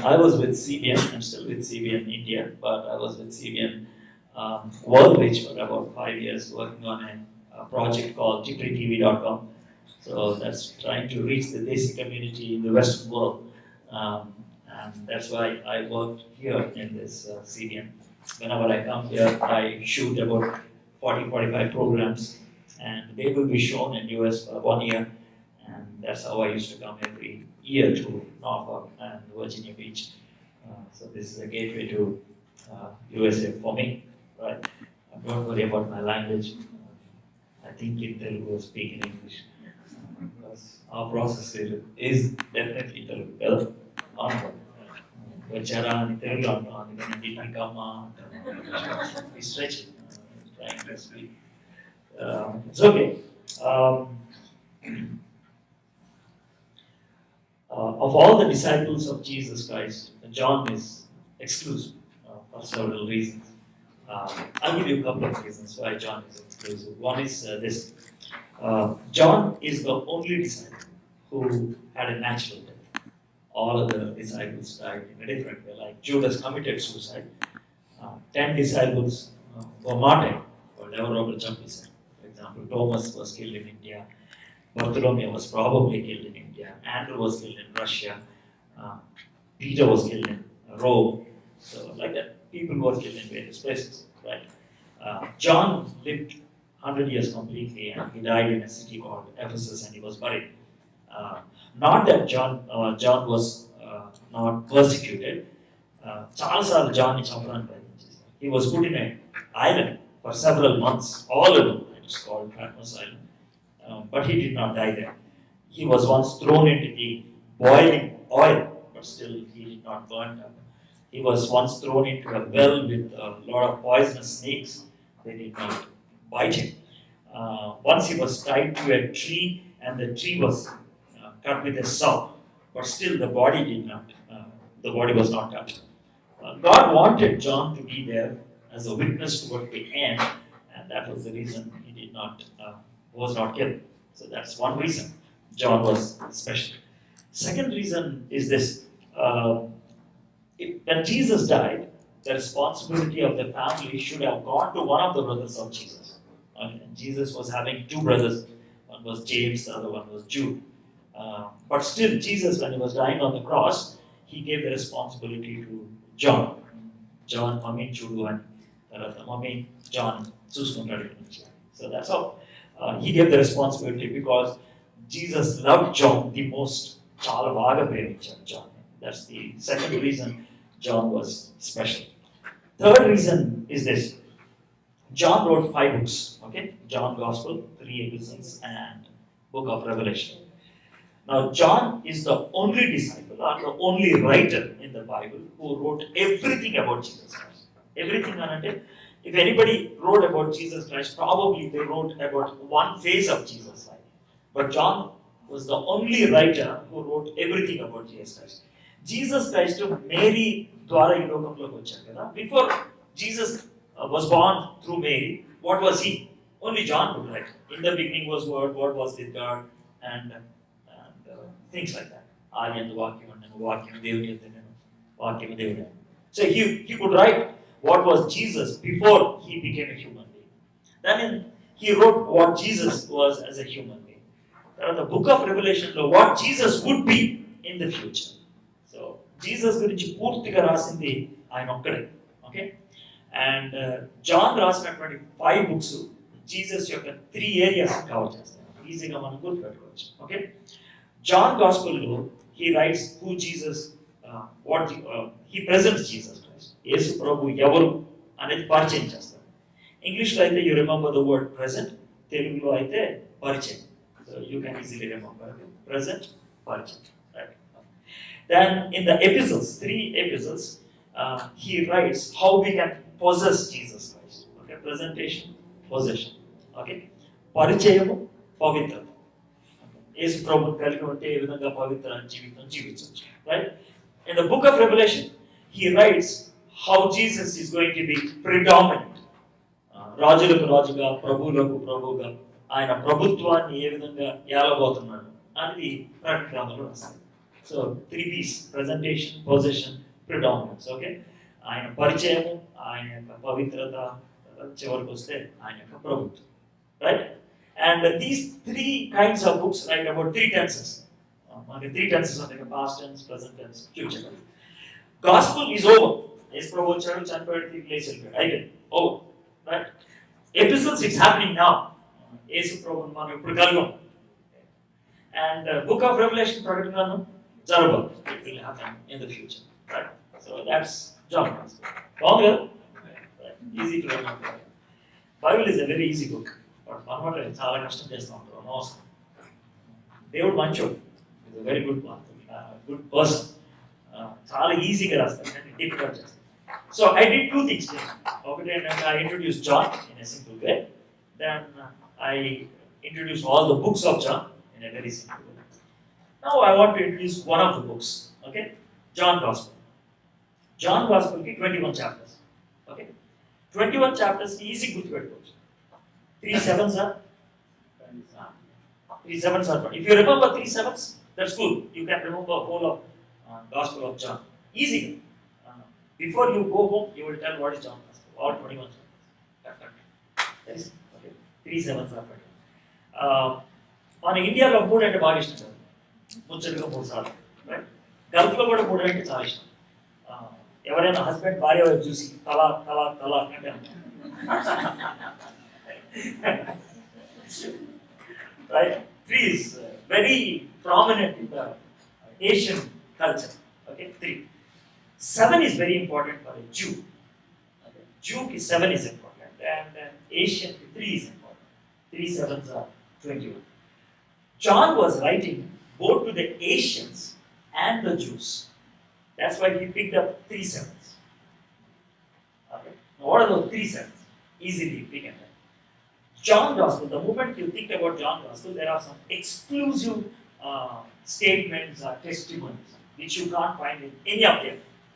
I was with CBN, I'm still with CBN India, but I was with CBN World Reach for about 5 years working on a project called TPTV.com. So that's trying to reach the Desi community in the Western world. And that's why I worked here in this CBN. Whenever I come here, I shoot about 40-45 programs, and they will be shown in US for 1 year. And that's how I used to come every year to Norfolk and Virginia Beach. So this is a gateway to USA for me, right? Don't worry about my language. I think in Telugu, speak in English. Because our process is definitely Telugu. Vachara and Telugu, we stretch it, trying to speak. It's okay. Of all the disciples of Jesus Christ, John is exclusive for several reasons. I'll give you a couple of reasons why John is exclusive. One is this. John is the only disciple who had a natural death. All of the disciples died in a different way. Like Judas committed suicide. 10 disciples were martyred for never jumping. For example, Thomas was killed in India. Bartholomew was probably killed in India. Andrew was killed in Russia. Peter was killed in Rome. So like that, people were killed in various places, right? John lived 100 years completely, and he died in a city called Ephesus, and he was buried. Not that John was not persecuted. Charles John is he was put in an island for several months, all alone. It's called Patmos Island. But he did not die there. He was once thrown into the boiling oil, but still he did not burn up. He was once thrown into a well with a lot of poisonous snakes. They did not bite him. Once he was tied to a tree, and the tree was cut with a saw, but still the body was not touched. God wanted John to be there as a witness toward the end, and that was the reason he was not killed. So that's one reason John was special. Second reason is this. When Jesus died, the responsibility of the family should have gone to one of the brothers of Jesus. Jesus was having 2 brothers. One was James, the other one was Jude. But still, Jesus, when he was dying on the cross, he gave the responsibility to John. John, Mummy, Chudu, and Mummy, John, Suskuntadu. So that's how he gave the responsibility, because Jesus loved John the most. Chala baga premicharu John. That's the second reason John was special. Third reason is this. John wrote 5 books. Okay, John Gospel, 3 epistles, and Book of Revelation. Now, John is the only disciple or the only writer in the Bible who wrote everything about Jesus Christ. Everything. If anybody wrote about Jesus Christ, probably they wrote about one phase of Jesus' life. But John was the only writer who wrote everything about Jesus Christ. Jesus Christ, Mary dwara ee lokamloki vacharu kada. Before Jesus was born through Mary, what was he? Only John could write. In the beginning was Word was with God, and things like that. Aryan Vakyam Devudanu. So he could write what was Jesus before he became a human being. Then he wrote what Jesus was as a human being. The Book of Revelation, what Jesus would be in the future. So Jesus గురించి పూర్తిగా రాసింది ఆయన ఒక్కడే. Okay? And John రాసినటువంటి 5 books Jesus యొక్క 3 areas cover చేస్తారు. ఈజీగా మనం గుర్తుపెట్టుకోవచ్చు. Okay? John Gospel, he writes who Jesus, he presents Jesus Christ. Yesu Prabhu Evaru అనేది పరిచయం చేస్తారు. Englishలో అయితే you remember the word present, Teluguలో అయితే పరిచయం. So you can easily remember present, పరిచయం. Right? Then in the epistles, 3 epistles, he writes how we can possess Jesus Christ. Okay, presentation, possession. Okay, పరిచయము, పవిత్రత. యేసు ప్రభువుని కలిగి ఉంటే ఏ విధంగా పవిత్ర జీవితం జీవించవచ్చు. Right? In the Book of Revelation, he writes how Jesus is going to be predominant. రాజులకు రాజుగా, ప్రభువులకు ప్రభువుగా, ఆయన ప్రభుత్వాన్ని ఏ విధంగా ఏలబోతున్నాడు అనేది ప్రకటనలో రాశారు. So 3 P's: presentation, possession, predominance. Okay, ఆయన పరిచయము, ఆయన యొక్క పవిత్రత, చివరికి వస్తే ఆయన యొక్క ప్రభుత్వం. Right? And these 3 kinds of books write about 3 tenses. మనకి 3 tenses ఉంటాయి: past tense, present tense, future tense. Gospel is over. యేసు ప్రభు వచ్చాడు, చనిపోయాడు, తిరిగి లేచి వెళ్ళిపోయాడు, అయిపోయింది, over. Right? Epistles, it's happening now. యేసు ప్రభువుని మనం ఇప్పుడు కలుగుతాం. And book of Revelation ప్రకటనను జరగదు. It will happen in the future. Right? So that's John Gospel. బాగుంది కదా? Easy to remember. Bible is a very easy book. But మనమాట చాలా కష్టం చేస్తూ ఉంటారు, అనవసరం. దేవుడు మంచోడు, is a very good man, good person. చాలా ఈజీగా రాస్తారు, కానీ డిఫికల్ట్ చేస్తారు. So I did 2 things. ఒకటి ఏంటంటే, I introduced John in a simple way. Then I introduced all the books of John in a very simple way. Now I want to introduce one of the books. Okay, John Gospel. John Gospel ki 21 chapters. Okay, 21 chapters easy గుర్తుపెట్టుకోవచ్చు. 3 sevens are 3 sevens are 20. If you remember 3 sevens, that's good. You can remember whole of Gospel of John. Easy. Before you go home, you will tell what is John Gospel. All 21 chapters. That is okay. 3 sevens are 20. మన ఇండియాలో 3 అంటే బాగా ఇష్టం కదా, ముచ్చటగా 3 సార్లు. Right? గల్ఫ్లో కూడా 3 అంటే చాలా ఇష్టం. ఎవరైనా హస్బెండ్ భార్య వైపు చూసి తలా తలా తలా అంటే right? 3 is very prominent in the Asian culture. Okay, 3. 7 is very important for a Jew. Okay. Jew ki 7 is important, and Asian ki 3 is important. 3 sevens are 21. John was writing both to the Asians and the Jews. That's why he picked up 3 sevens. Okay. Now what are those 3 sevens? Easily pick and write. John Gospel, the moment you think about John Gospel, there are some exclusive statements or testimonies which you can't find in any of the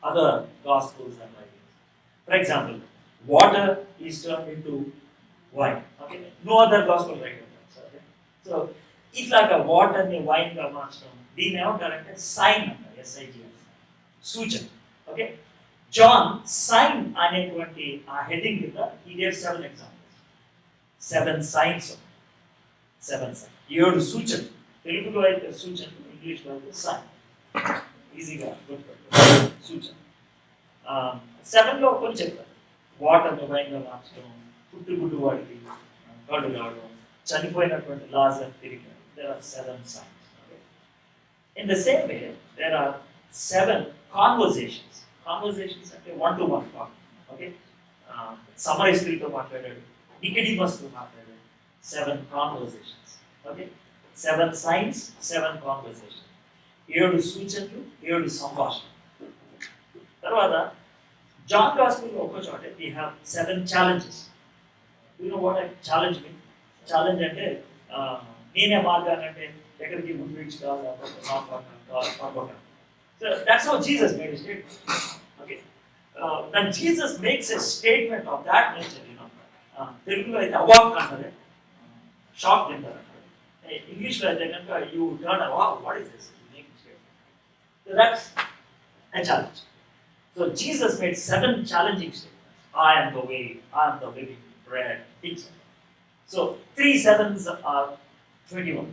other Gospels and writings. For example, water is turned into wine. Okay, no other Gospel writer does. Okay, so it's like a water ni wine ga marcham. దీన్ని ఏమంటారంటే sign అంటారు, SIGN, సూచన. Okay, John sign అనేటువంటి ఆ heading కింద he gave 7 examples. 7 signs. 7 signs. 7 సూచన. తెలుగులో అయితే సూచన, ఇంగ్లీష్లో అయితే సైన్. ఈజీగా గుర్తుపెట్టుకోవాలి, సూచన. 7లో కొన్ని చెప్తారు: వాటర్ని వైన్గా మార్చడం, పుట్టుగుడ్డు వాడికి కళ్ళు రావడం, చనిపోయినటువంటి లాజర్ తిరిగి. There are 7 signs. Okay? In the same way, there are 7 conversations. Conversations అంటే 1-to-1 talk. Okay? సమరస్తులతో మాట్లాడాడు, నికోడిమస్తో మాట్లాడాడు. 7 conversations. Okay? 7 signs, 7 conversations. 7 సూచనలు, 7 సంభాషణ. తర్వాత జాన్ గాస్పెల్ ఒక్కో చోట we have 7 challenges. You know what a challenge means? Challenge అంటే నేనే మార్గాన్ని అంటే ఎక్కడికి ముందు రీచ్ కావాలి, so that's how Jesus made a statement. Okay, when Jesus makes a statement of that nature, you know, తెలుగులో అయితే అవాక్ అంటారు, షాక్ తింటారు. ఇంగ్లీష్లో అయితే కనుక you turn around, what is this? So that's a challenge. So Jesus made 7 challenging statements. I am the way, I am the living bread, etc. So 3 sevens are 21.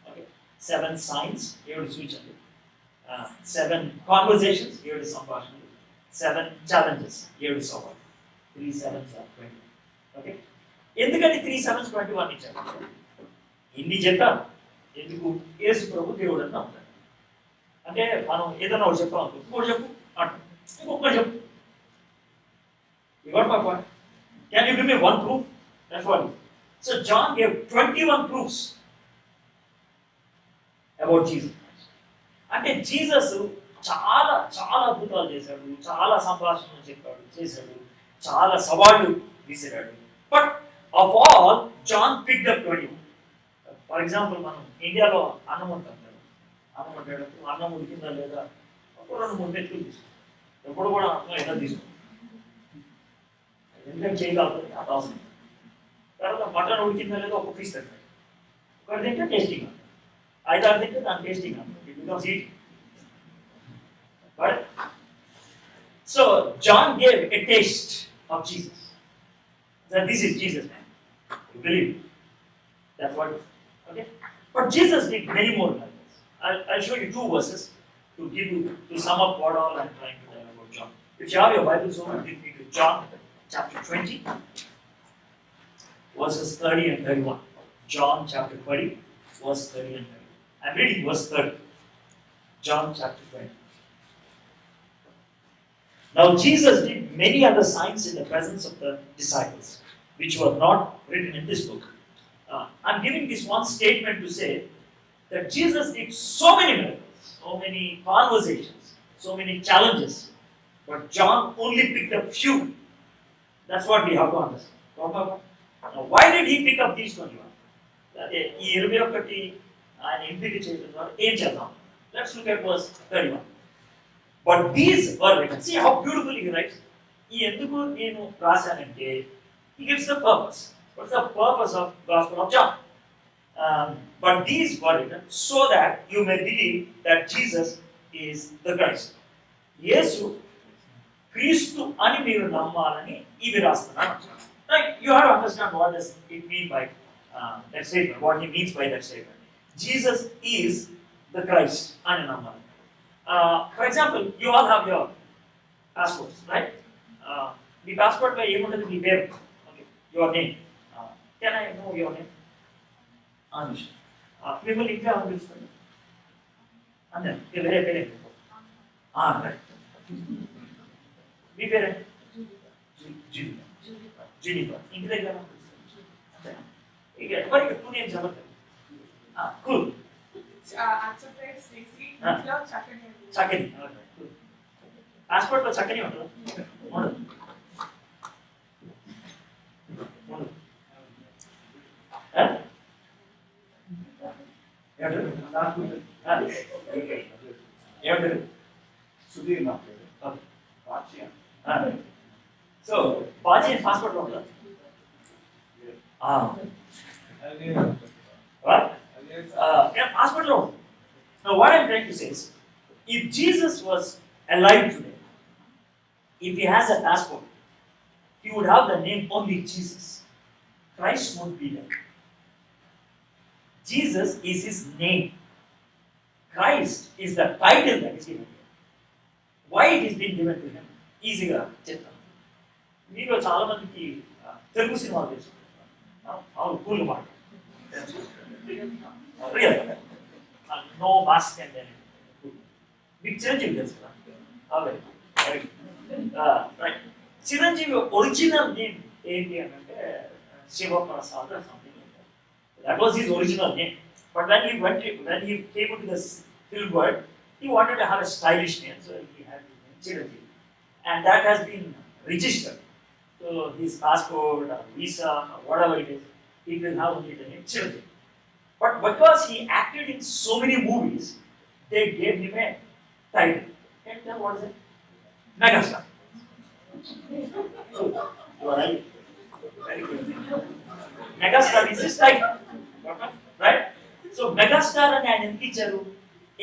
Okay, 7 signs, 7 సూచనలు, 7 conversations, 7 సంభాషణలు, 7 challenges, 7 సవాళ్ళు. 3 sevens are 21. Okay, ఎందుకని 3 sevens 21 ఇచ్చారు? ఇన్ని చెప్పాను ఎందుకు? యేసు ప్రభు దేవుడు అని నమ్ముతారు. అంటే మనం ఏదైనా ఒకటి చెప్పాం, ఇంకోటి చెప్పు అంటాం, ఇంకొకటి చెప్పు. You got my point? Can you give me one proof? That's what. So John gave 21 proofs about Jesus. అంటే జీసస్ చాలా చాలా అద్భుతాలు చేశాడు, చాలా సంభాషణలు చెప్పాడు, చేశాడు, చాలా సవాళ్ళు విసిరాడు. But of all John picked up 21. For example, మనం ఇండియాలో అన్నం ఉంటాం కదా, అన్నం వండేటప్పుడు అన్నం ఉడికిందా లేదా ఒక 2-3 మెతుకులు తీసుకుంటాం. ఎప్పుడు కూడా అన్నం ఎలా తీసుకుంటాం, ఎందుకంటే చేయగలుగుతుంది అది అవసరం. తర్వాత మటన్ ఉడికిందా లేదా ఒక పీస్ తింటాడు, ఒకటి తింటే టేస్టింగ్, 5-6 తింటే దాని tasting, it becomes eating. But so John gave a taste of Jesus. That this is Jesus, man. You believe? That's what. Okay. But Jesus did many more miracles. I'll show you two verses to give you to sum up what all I'm trying to tell about John. If you have your Bibles open, give me to John chapter 20, verses 30 and 31. John chapter 20, verse 30 and 31. I'm reading verse 30. John chapter 20. Now Jesus did many other signs in the presence of the disciples, which were not written in this book. I'm giving this one statement to say that Jesus did so many miracles, so many conversations, so many challenges, but John only picked up few. That's what we have to understand. Now, why did he pick up these 21? Let's look at verse 31. But these were written. See how beautifully he writes. He gives the purpose. What's the purpose of Gospel of John? But these were written so that you may believe that Jesus is the Christ. Yesu Christu ani meeru nammalani ivi rastunnanu. Right? You have to understand what does it mean by that statement. What he means by that statement. Jesus is the Christ ani nammalani. For example, you all have your passports, right? The passport by emuntadi name. Okay, your name. Can I know your name? Anish. Mimmali ఇంకా పిలుస్తాను అంతే వేరే పేరే right మీ పేరే Juniper ఇంటి దగ్గర అంతే ఇక ఎవరికి టూ నేమ్స్ ఎవరు కూల్ చక్కని పాస్పోర్ట్లో చక్కని ఉంటుంది ఉండదు So, Baji and passport what? Yeah, passport loan. Now, what I'm trying to say is, if Jesus was alive today, if he has a passport, he would have the name only Jesus. Christ would be there. Jesus is his name. Christ is the title that is given to him. Why it is being given to him? Easy-ga చెప్తాను. మీలో చాలా మందికి తెలుగు సినిమాలు తెలుసు. అవును cool మాట. Real. No mask and then. మీకు చిరంజీవి తెలుసు కదా? అవే. రైట్. చిరంజీవి ఒరిజినల్ నేమ్ ఏంటి అంటే Shivaprasad something. That was his original name. But when he came into the film world, he wanted to have a stylish name, so he had the name Chiranjeevi. And that has been registered. So his passport or visa or whatever it is, he will have only the name Chiranjeevi. But because he acted in so many movies, they gave him a title. Can you tell what is it? Megastar. You are right. Very good. Megastar is his title. Right? So Megastar అని ఆయన ఎందుకు ఇచ్చారు?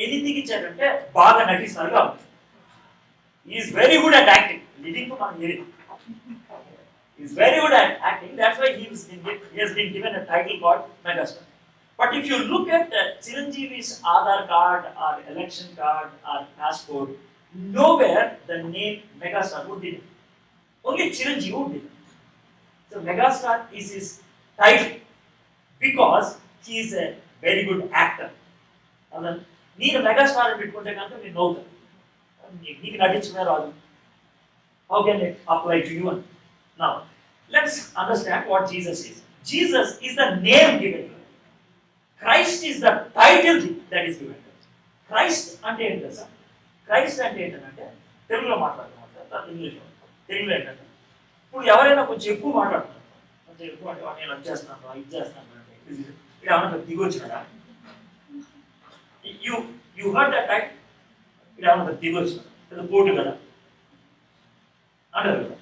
ఎందుకు ఇచ్చారంటే బాగా నటిస్తారు కాబట్టి. He is very good at acting. Leading to మనకి తెలియదు. He is very good at acting. That's why he has been given a title called Megastar. But if you look at Chiranjeevi's Aadhaar card or election card or passport, nowhere the name Megastar would be there. Only Chiranjeevi would be there. So Megastar is his title. Because he is a very good actor. And నేను megastar అని పెట్టుకుంటే కనుక మీరు నవ్వుతారు. నీకు నటించమే రాదు. How can it apply to you? Now, let's understand what Jesus is. Jesus is the name given to him. Christ is the title that is given to him. Christ అంటే ఏంటి తెలుసా? Christ అంటే ఏంటంటే తెలుగులో మాట్లాడుతున్నాం, ఇంగ్లీష్లో. తెలుగులో ఏంటంటే ఇప్పుడు ఎవరైనా కొంచెం ఎక్కువ మాట్లాడుతున్నారు, కొంచెం ఎక్కువ అంటే నేను అది చేస్తాను, ఇది చేస్తాను. ఇక్కడ ఏమన్నా దిగొచ్చినారా? You heard that, right? ఇక్కడ ఏమన్నా దిగొచ్చినారా? లేదా పోటు కదా అంటారు కదా.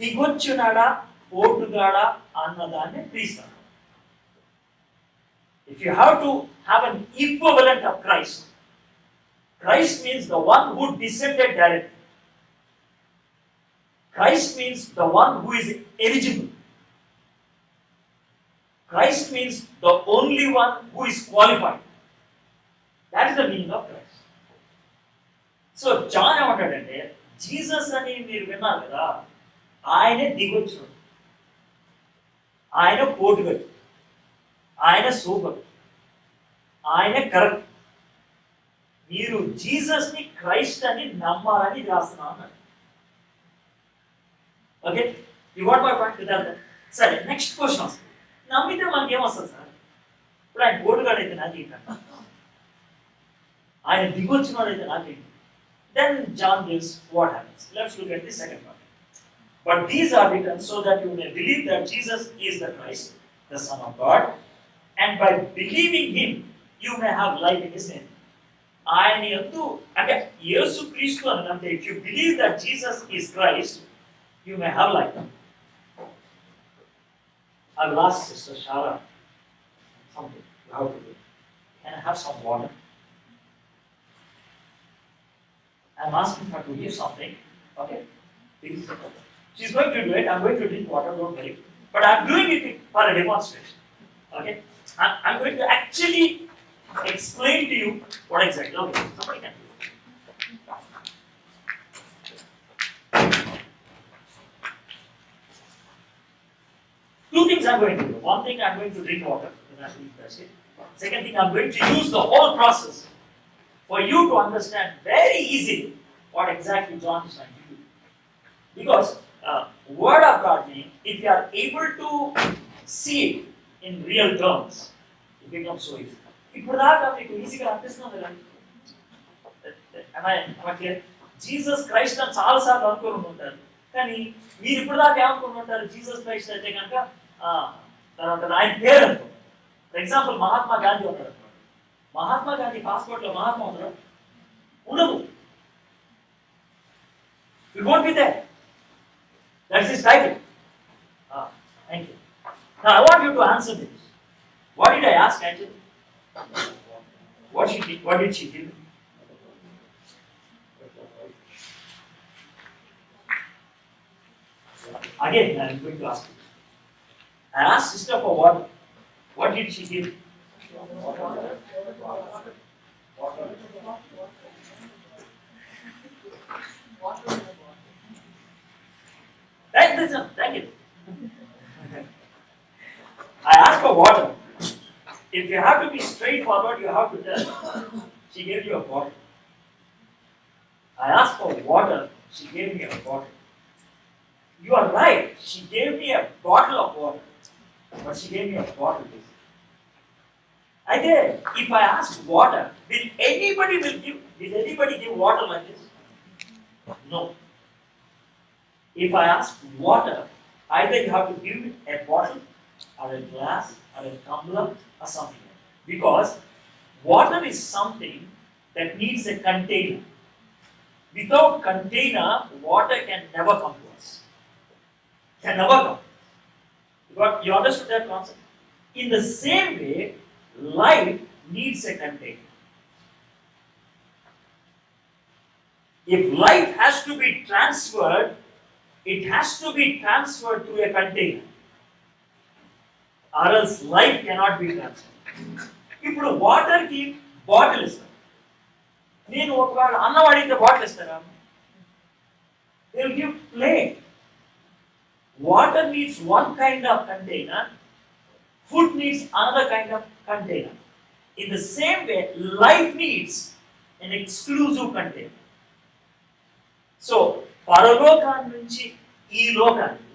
దిగొచ్చినాడా పోటుగాడా అన్నదాన్ని తీస్తాను. If you have to have an equivalent of Christ, Christ means the one who descended directly. Christ means the one who is eligible. Christ means the only one who is qualified. That is the meaning of Christ. So John ఏమంటాడంటే Jesus అని మీరు విన్నారు కదా, ఆయనే దిగొచ్చు, ఆయన పోటుగడు, ఆయన super, ఆయన correct. మీరు జీసస్ని క్రైస్ట్ అని నమ్మాలని రాస్తున్నా అన్నాడు. Okay, you what my point with that. సరే, నెక్స్ట్ క్వశ్చన్ వస్తుంది. నమ్మితే మనకి ఏమొస్తుంది సార్? ఇప్పుడు ఆయన పోటుగాడు అయితే నాకేంట, ఆయన దిగొచ్చినాడు అయితే నాకేంటి? Then John gives what happens. Let's look at the second part. But these are written so that you may believe that Jesus is the Christ, the Son of God, and by believing Him, you may have life in His name. ఆయన యందు అంటే యేసు క్రీస్తు అని అంటే if you believe that Jesus is Christ, you may have life. I will ask Sister Shara something. How to do it? Can I have some water? I'm asking her to give something. Okay? Please. She's going to do it. I'm going to drink water, don't worry. But I'm doing it for a demonstration. Okay? I'm going to actually explain to you what exactly. Okay, somebody can do it. Two things I'm going to do. One thing, I'm going to drink water because I'm really thirsty. Second thing, I'm going to use the whole process for you to understand very easily what exactly John is trying to do. Because Word of God means if you are able to see it in real terms, it becomes so easy. ఇప్పుడు దాకా మీకు ఈజీగా అనిపిస్తుంది కదా? Am I clear? Jesus Christ అని చాలాసార్లు అనుకుని ఉంటారు, కానీ మీరు ఇప్పుడు దాకా ఏమనుకుని ఉంటారు? జీసస్ క్రైస్ట్ అయితే కనుక తర్వాత ఆయన పేరు అనుకో. ఫర్ ఎగ్జాంపుల్ మహాత్మా గాంధీ ఉన్నాడు. మహాత్మా గాంధీ పాస్పోర్ట్లో మహాత్మా ఉండదు, ఉండదు. It won't be there. That's his title. Thank you. Now I want you to answer this. What did I ask actually? What did she give? Again, I am going to ask you. I asked sister for water. What did she give? Thank you. I asked for water. If you have to be straightforward, you have to tell. She gave you a bottle. I asked for water. She gave me a bottle. You are right. She gave me a bottle of water. But she gave me a bottle. I did. If I asked water, will anybody give water like this? No. If I ask water, either you have to give me a bottle or a glass or a tumbler or something. Because water is something that needs a container. Without container, water can never come to us. Can never come. You understood that concept? In the same way, life needs a container. If life has to be transferred, it has to be transferred to a container. Or else life cannot be transferred. ఇప్పుడు వాటర్కి bottle ఇస్తాను. నేను ఒకవేళ అన్నం అడిగితే bottle ఇస్తారా? They will give plate. Water needs one kind of container. Food needs another kind of container. In the same way, life needs an exclusive container. So, పరలోకాన్ని నుంచి ఈ లోకానికి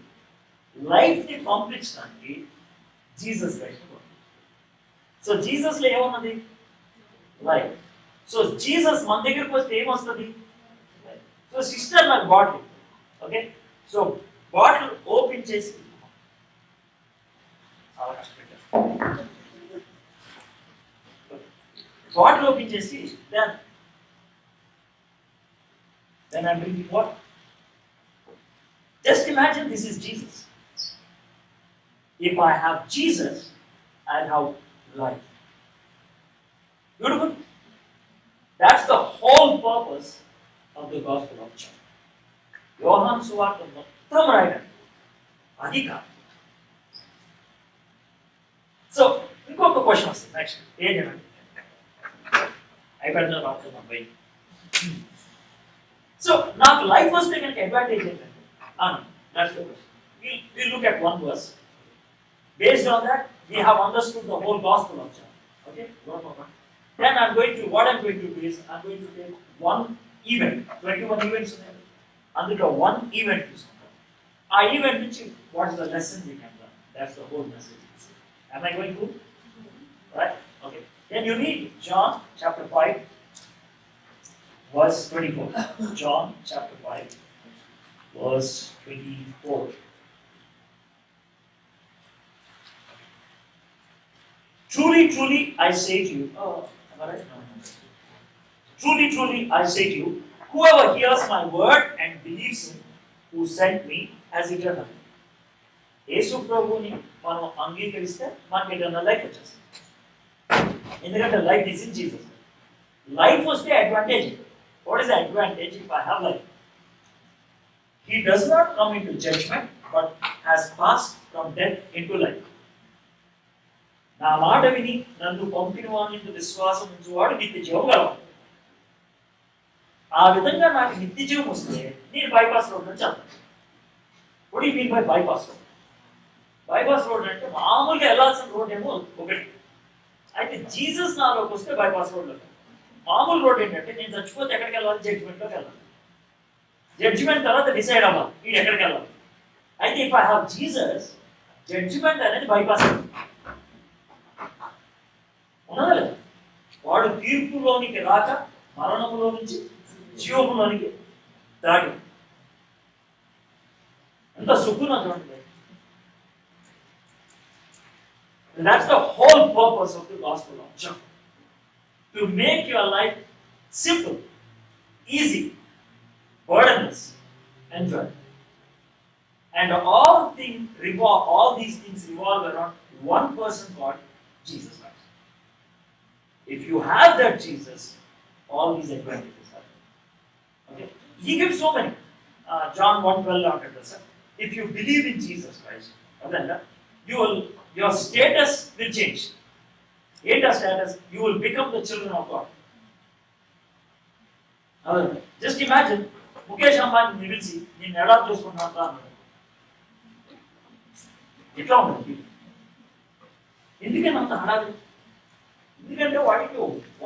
లైఫ్ని పంపించడానికి జీసస్ క్రైస్ట్. సో జీసస్లో ఏమున్నది? లైఫ్. సో జీసస్ మన దగ్గరికి వస్తే ఏమొస్తుంది? సో సిస్టర్ నాకు bottle. Okay, so bottle open చేసి చాలా కష్టపెట్టారు. బాటిల్ ఓపెన్ చేసి then I'm drinking water. Just imagine this is Jesus. If I have Jesus, I'll have life. Beautiful? That's the whole purpose of the Gospel of John. యోహాను సువార్త మొత్తం రాయడం అది కాదు. So ఇంకొక క్వశ్చన్ వస్తుంది నెక్స్ట్ ఏంటంటే అయిపోయిన రాస్తున్నాం బై. సో నాకు లైఫ్ వస్తే కనుక అడ్వాంటేజ్ ఏంటంటే that's the question. We'll look at one verse. Based on that, we have understood the whole Gospel of John. Okay? Then what I'm going to do is, I'm going to take one event, 21 events in there. Under one event to something. Our event which what's the lesson we can learn? That's the whole message. Am I going to? Right? Okay. Then you read John chapter 5, verse 24. John chapter 5, verse 24. Truly, truly, I say to you. Am I right? No. Truly, truly, I say to you, whoever hears my word and believes him who sent me has eternal life. యేసు ప్రభువుని మనం అంగీకరిస్తే మనకి eternal life వచ్చేస్తుంది. ఎందుకంటే life is in Jesus. Life వస్తే advantage. What is the advantage if I have life? He does not come into judgment but has passed from death into life. నా మాట విని నన్ను పంపిన వాని యందు విశ్వాసం ఉంచువాడు నిత్య జీవం గలవాడు. ఆ విధంగా నాకు నిత్య జీవం వస్తే నేను బైపాస్ రోడ్ నుంచి వెళ్తాను. What you mean by bypass road? Bypass road అంటే మామూలుగా వెళ్ళాల్సిన రోడ్ ఏమో ఒకటి. అయితే జీసస్ నాలోకి వస్తే బైపాస్ రోడ్లో. మామూలు రోడ్ ఏంటంటే నేను చచ్చిపోతే ఎక్కడికి వెళ్ళాలి? జడ్జిమెంట్లోకి వెళ్ళాలి. జడ్జిమెంట్ తర్వాత డిసైడ్ అవ్వాలి వీడు ఎక్కడికి వెళ్ళాలి. అయితే if I have Jesus, judgment అనేది బైపాస్ ఉన్నదా లేదా? వాడు తీర్పులోనికి రాక మరణంలో నుంచి జీవములోనికి దాటి ఎంత సుఖం చూడండి. That's the whole purpose of the Gospel of John. To make your life simple, easy, burdenless, and joy. And all these things revolve around one person called Jesus Christ. If you have that Jesus, all these advantages are. Okay? He gives so many. John 1:12 if you believe in Jesus Christ, then your status will change. What status? You will become the children of God. Just imagine, Mukesh Ambani will see, you never just put on that. ఎందుకంటే అంత హడాలి? ఎందుకంటే వాడికి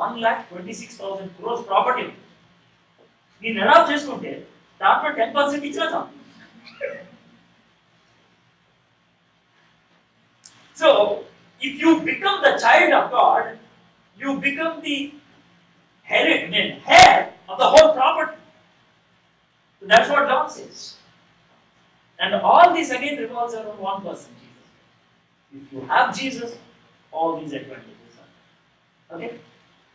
1,26,000 crores property. నేను ఎలా చేసుకుంటే దాంట్లో 10% ఇచ్చినా చాలు. So, if you become the child of God, you become the heir of the whole property. So that's what John says. And all this again revolves around one person, Jesus. If you have Jesus, all these advantages are. Okay?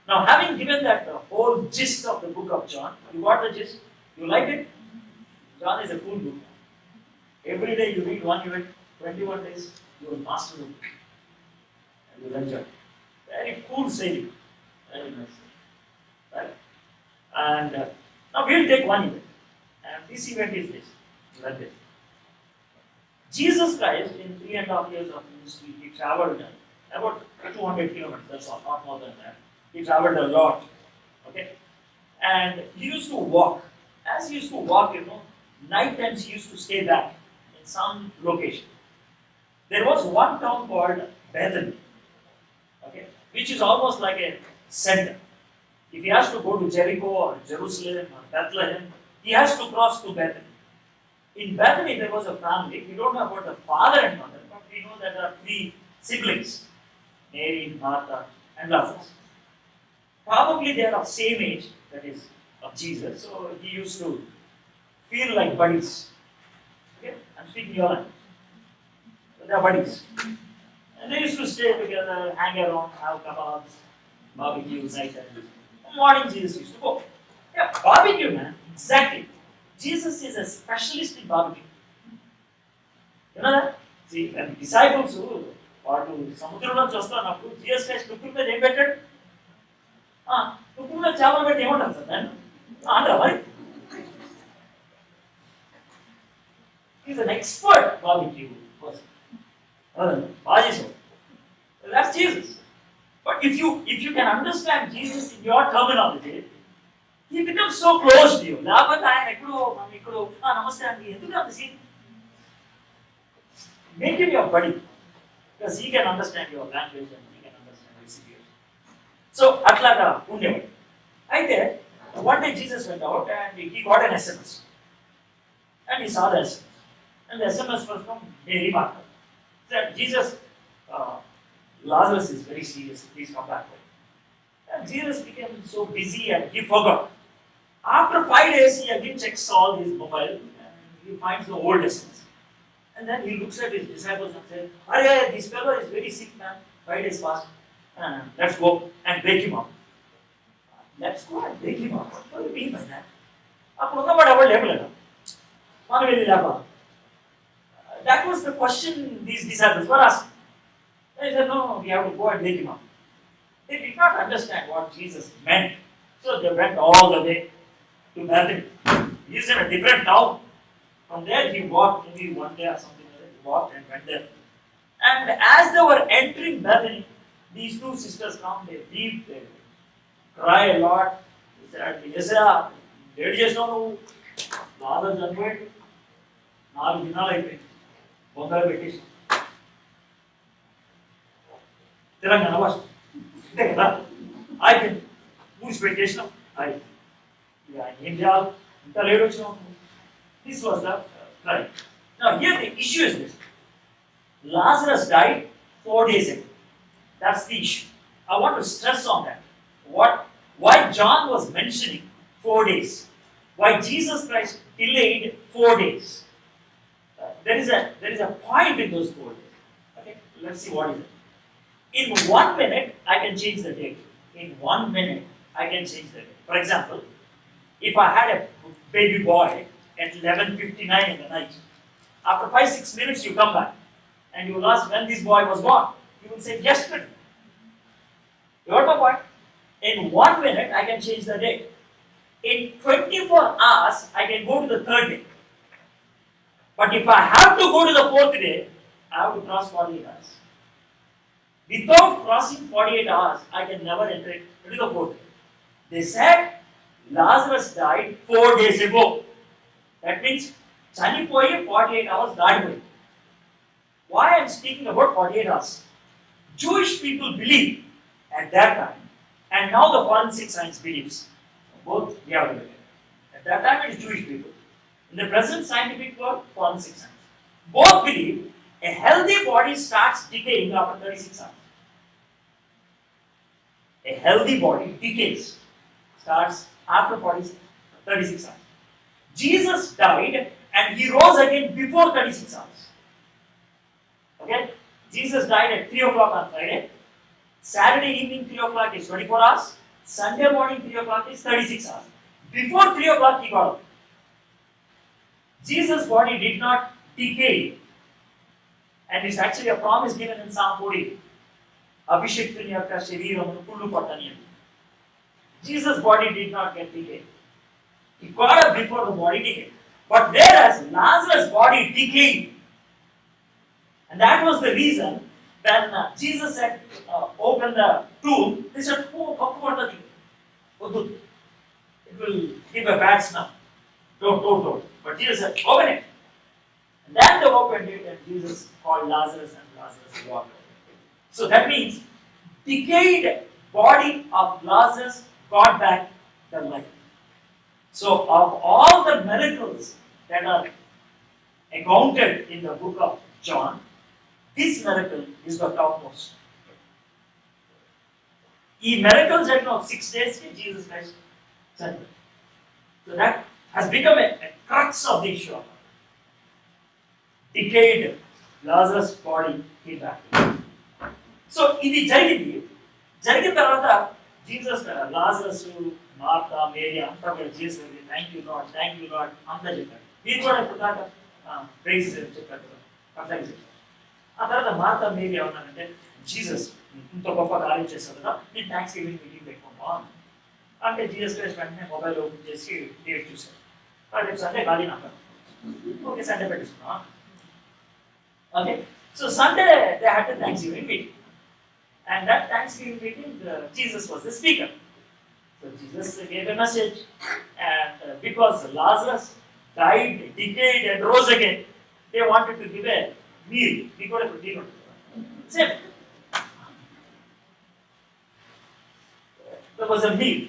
Now, having given that the whole gist of the book of John, you got the gist? You like it? John is a cool book. Every day you read one event, 21 days, you will master the book. And you will enjoy. Very cool saying. Very nice. Right? And now we'll take one event. And this event is this. Like this. Jesus Christ, in 3.5 years of ministry, he traveled about 200 kilometers, that's all, not more than that. He traveled a lot. Okay? And he used to walk. As he used to walk, night times he used to stay back in some location. There was one town called Bethany, okay, which is almost like a center. If he has to go to Jericho or Jerusalem or Bethlehem, he has to cross to Bethany. In Bethany, there was a family. We don't know about the father and mother, but we know that there are 3 siblings, Mary, Martha, and Lazarus. Probably they are of same age, that is, of Jesus. So he used to feel like buddies. Okay? I'm speaking your language. So they are buddies. And they used to stay together, hang around, have kebabs, barbecue, night and morning Jesus used to go. Yeah, barbecue, man. Exactly. Jesus is a specialist in barbecue. You know that? See, and disciples who వాడు సముద్రంలో చూస్తున్నప్పుడు Jesus Christ డుక్కుల మీద ఏం పెట్టాడు? ఉప్పులో చేపలు పెట్టి ఏమంటారు సార్ నేను ఆంధ్ర మరి is an expert barbecue person. బాగా చేసావు. That's Jesus. But if you can understand Jesus in your terminology, he becomes so close to you. లేకపోతే ఆయన ఎక్కడో నమస్తే అండి ఎందుకు అంత scene. Make him your buddy because he can understand your language and he can understand your situation. So అట్లాగా ఉండేవాడు. అయితే one day Jesus went out and he got an SMS and he saw the SMS and the SMS was from Mary Martha. Said Jesus, Lazarus is very serious, please come back. And Jesus became so busy and he forgot. After 5 days, he again checks all his mobile and he finds the old SMS. And then he looks at his disciples and says, "Arey, this fellow is very sick, man. 5 days past. Let's go and wake him up." Let's go and wake him up. What do you mean by that? అప్పుడు ఉన్నవాడు ఎవరు లేపలేదా? మనం వెళ్ళి లేపాలి. That was the question these disciples were asking. They said, "No, we have to go and wake him up." They did not understand what Jesus meant. So they went all the way to Bethany. He is in a different town. From there he walked maybe one day or something like that. He walked and went there. And as they were entering Bethany, these two sisters come, they weep, they cry a lot. They said, "Yes, sir, ఏడు చేసినావు నువ్వు? లాజరు చనిపోయాడు, 4 దినాలు అయిపోయింది, బొందలు పెట్టేసి తెలంగాణ భాష అంతే కదా, అయిపోయింది, పూసిపెట్టేసినాం, అయిపోయింది, ఇక ఏం చేయాలి, ఇంత లేట్ వచ్చినాం." This was the cry. Now here the issue is this: Lazarus died 4 days ago. That's the issue. I want to stress on that. Why John was mentioning 4 days? Why Jesus Christ delayed 4 days? There is a point in those 4 days. Okay, let's see what is it. In 1 minute, I can change the date. In 1 minute, I can change the date. For example, if I had a baby boy at 11:59 in the night, after 5-6 minutes you come back and you will ask when this boy was born. You will say yesterday. You got my point? In 1 minute, I can change the date. In 24 hours, I can go to the 3rd day. But if I have to go to the 4th day, I have to cross 48 hours. Without crossing 48 hours, I can never enter into the 4th day. They said Lazarus died 4 days ago. That means చనిపోయి 48 hours దాటిపోయి. Why I am speaking about 48 hours? Jewish people believe at that time, and now the forensic science believes. Both we have to. At that time it is Jewish people. In the present scientific world, forensic science. Both believe a healthy body starts decaying after 36 hours. A healthy body decays, starts after 36 hours. Jesus died and he rose again before 36 hours. Okay? Jesus died at 3 o'clock on Friday. Saturday evening 3 o'clock is 24 hours. Sunday morning 3 o'clock is 36 hours. Before 3 o'clock he got up. Jesus' body did not decay. And it's actually a promise given in Psalm 40. Abhishektuni yokka shareeramu kullu pattani. Jesus' body did not get decayed. He got up before the body decayed. But whereas Lazarus' body decayed, and that was the reason when Jesus said, open the tomb, they said, "Oh, it will give a bad smell. Don't. But Jesus said, open it." And then they opened it and Jesus called Lazarus and Lazarus walked away. So that means decayed body of Lazarus got back the life. So of all the miracles that are accounted in the book of John, this miracle is the topmost. This miracle జరిగిన 6 days కి Jesus Christ చనిపోయాడు. So that has become a crux of the issue. Decayed Lazarus' body came back. So ఇది జరిగిన తర్వాత Jesus Lazarus, Martha, Mary అంతా కూడా Jesus thank you lord అంతా చెప్పారు. మీరు కూడా ఇప్పుడు దాకా ప్రైజ్ చెప్పారు కదా, అట్లాగే చెప్పారు. ఆ తర్వాత మార్తా, మేరీ ఏమన్నారంటే, జీసస్ ఇంత గొప్ప కార్యం చేశారు కదా, నేను థ్యాంక్స్ గివింగ్ మీటింగ్ పెట్టుకుంటాం. అంటే జీసస్ క్రైస్ట్ వెంటనే మొబైల్ ఓపెన్ చేసి డేట్ చూశారు. రేపు సండే ఖాళీ నాకు, ఓకే సండే పెట్టిస్తున్నాం. Okay, so Sunday they had the Thanksgiving meeting, and that Thanksgiving meeting, Jesus was the speaker. So Jesus gave a message, and because Lazarus died, decayed, and rose again, they wanted to give a meal. We got a meal. Same. There was a meal.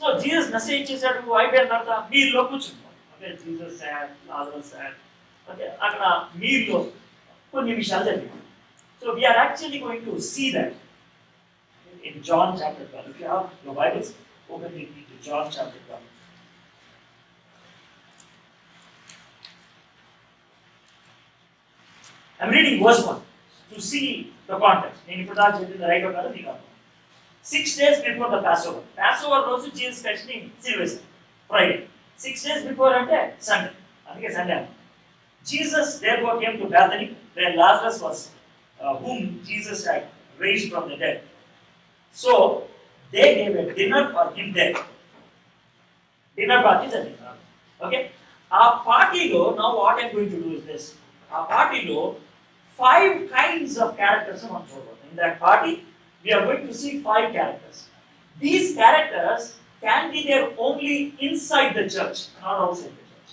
So Jesus' message is that why be another meal lo kuchunna. Okay, Jesus said, Lazarus said. Okay, akada meal lo konni vishayalu jarigindi. So we are actually going to see that in John chapter 12. If you have your Bibles, open with me to John chapter 12. I'm reading verse 1 to see the context. నేను ఇప్పుడు దాకా చెప్పింది right కాదు మీకు అర్థం. 6 days before the Passover. Passover రోజు Jesus క్రైస్ట్ని సిలువేశారు Friday. 6 days before అంటే Sunday, అందుకే Sunday. Jesus therefore came to Bethany where Lazarus was, whom Jesus had raised from the dead. So they gave a dinner for him there. Dinner party is a dinner. Okay? Our party lo, now what I'm going to do is this. Our party lo 5 kinds of characters are on show. In that party, we are going to see 5 characters. These characters can be there only inside the church, not outside the church.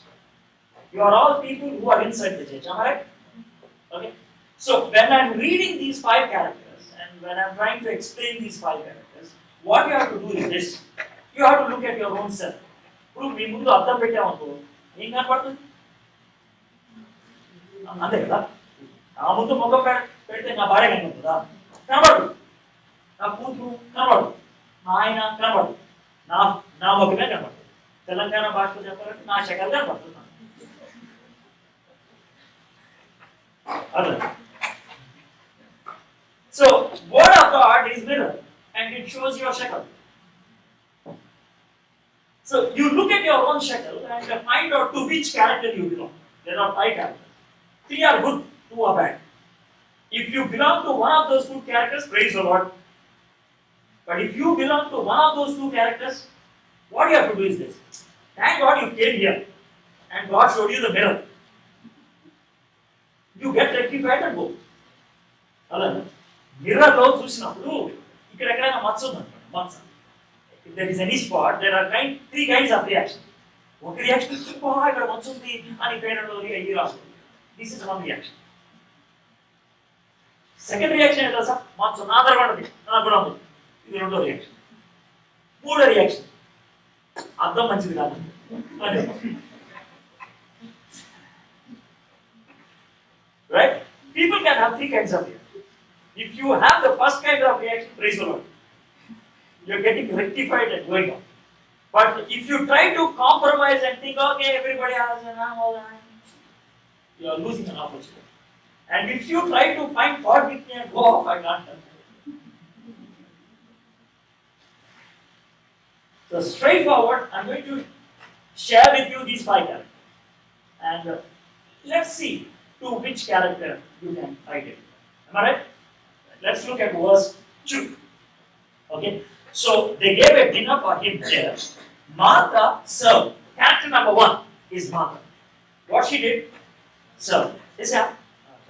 You are all people who are inside the church. Am I right? Okay? So when I'm reading these 5 characters, and when I'm trying to explain these 5 characters, what you have to do is this. You have to look at your own self. ఇప్పుడు మీ ముందు అర్థం పెట్టామనుకో ఏం కనపడుతుంది? అంతే కదా, నా ముందు ముఖం పెడితే నా భార్య కనపడుతుందా? కనపడదు. నా కూతురు కనపడదు, మా ఆయన కనపడదు, నా ముఖమే కనపడుతుంది. తెలంగాణ భాషలో చెప్పాలంటే నా శకలు కనపడుతుంది. అదే. So, word of God is mirror, and it shows your shekel. So, you look at your own shekel and find out to which character you belong. There are 5 characters. 3 are good, 2 are bad. If you belong to one of those 2 characters, praise the Lord. But if you belong to one of those 2 characters, what you have to do is this. Thank God you came here, and God showed you the mirror. You get rectified and go. Alright? Mirror లో చూసినప్పుడు ఇక్కడ ఎక్కడైనా మచ్చ ఉందనుకోండి, మచ్చ. If there is any spot, there are 3 kinds of reaction. ఒక reaction ఇక్కడ మచ్చ ఉంది అని పేరెంట్ అయ్యి రాస్తుంది. This is one reaction. Second reaction ఏంటో సార్, మచ్చ నా దగ్గర పడది, నాకు కూడా ఉంది. ఇది రెండో రియాక్షన్. మూడో రియాక్షన్, అర్థం మంచిది కాదు. Right? People can have 3 kinds of reaction. If you have the first kind of reaction, praise the Lord, you're getting rectified and going on. But if you try to compromise and think, okay, everybody has an arm, all that, you are losing an opportunity. And if you try to find fault with me and go off, I can't help you. So straightforward, I'm going to share with you these 5 characters. And let's see to which character you can identify. Am I right? Let's look at verse 2. Okay, so they gave a dinner for him there. Martha served. Character number 1 is Martha. What she did? Serve. Is that?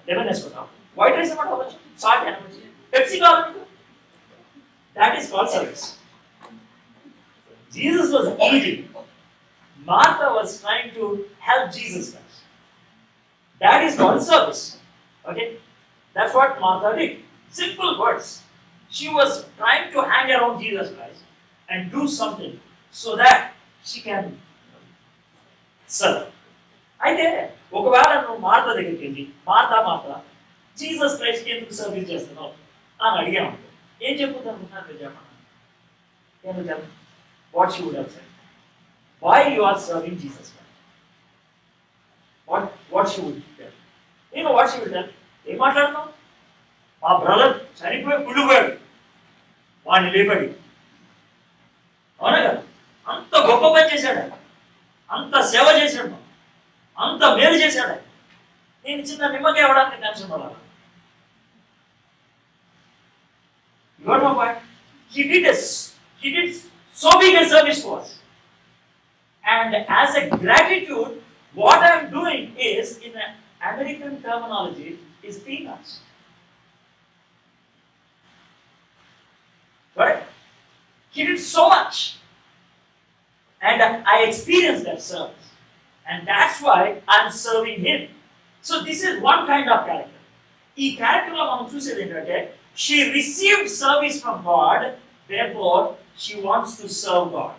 Lemon is what? White rice is what? Salt and Pepsi. That is called service. Jesus was eating. Martha was trying to help Jesus Christ. That is called service. Okay, that's what Martha did. Simple words. She was trying to hang around Jesus Christ and do something so that she can serve. అయితే ఒకవేళ నువ్వు Martha దగ్గరికి వెళ్ళి Martha Jesus క్రైస్ట్కి ఎందుకు service చేస్తున్నావు అని అడిగాము, ఏం చెప్పుతాను అనుకున్నాను చెప్పండి. What she would have said, why you are serving Jesus Christ, what she would tell. నేను వాట్ షీ వుడ్ టెల్, ఏం మాట్లాడుతున్నావు, మా బ్రదర్ చనిపోయి కుళ్ళిపోయాడు, వాడిని లేపడి. అవునా కదా, అంత గొప్ప పని చేశాడు, అంత సేవ చేశాడు, అంత మేలు చేశాడు. నేను చిన్న నిమ్మకాయ ఇవ్వడానికి టెన్షన్ పడాలి. He did So big a service was. And as a gratitude, what I am doing is, in an American terminology, is peanuts. Right? He did so much. And I experienced that service. And that's why I'm serving him. So this is one kind of character. ఈ క్యారెక్టర్లో మనం చూసేది ఏంటంటే, she received service from God, therefore she wants to serve God.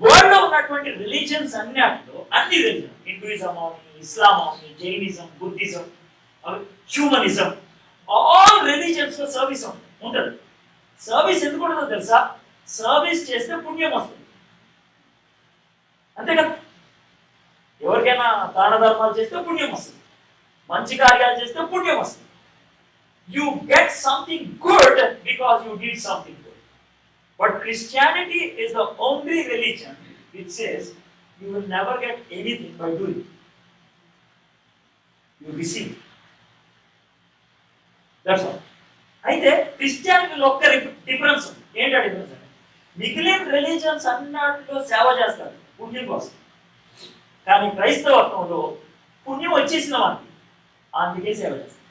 World లో ఉన్నటువంటి religions అన్ని religion, Hinduism అవని, ఇస్లాం అవని, Jainism, Buddhism, humanism, all religions లో సర్వీస్ ఉంటుంది. సర్వీస్ ఎందుకు ఉంటుందో తెలుసా? సర్వీస్ చేస్తే పుణ్యం వస్తుంది. అంతే కదా? ఎవరికైనా దాన ధర్మాలు చేస్తే పుణ్యం వస్తుంది, మంచి కార్యాలు చేస్తే పుణ్యం వస్తుంది. You get something good because you did something good. But Christianity is the only religion which says you will never get anything by doing. You receive. That's all. అయితే క్రిస్టియానిటీలో ఒక్క డిఫరెన్స్ ఉంది. ఏంటో డిఫరెన్స్ అంటే, మిగిలిన రిలీజియన్స్ అన్నిటిలో సేవ చేస్తారు పుణ్యం కోసం. కానీ క్రైస్తవత్వంలో పుణ్యం వచ్చేసిన వారికి అందుకే సేవ చేస్తారు.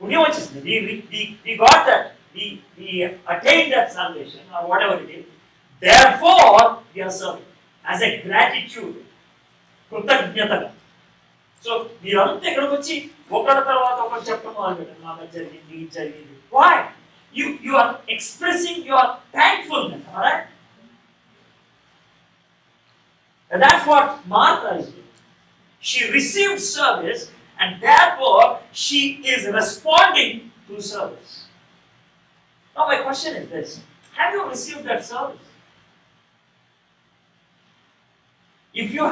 పుణ్యం వచ్చేసింది. We got that. We attained that salvation or whatever it is. Therefore, we are serving as a gratitude. కృతజ్ఞతగా. సో మీరంతా ఇక్కడికి వచ్చి ఒకరి తర్వాత ఒకరు చెప్పడం మొదలుపెట్టారు, నాకు జరిగింది, ఇది జరిగింది. Why? You are expressing your thankfulness, all right? And that's what Martha is doing. She received service and therefore she is responding to service. Now my question is this: have you received that service? If you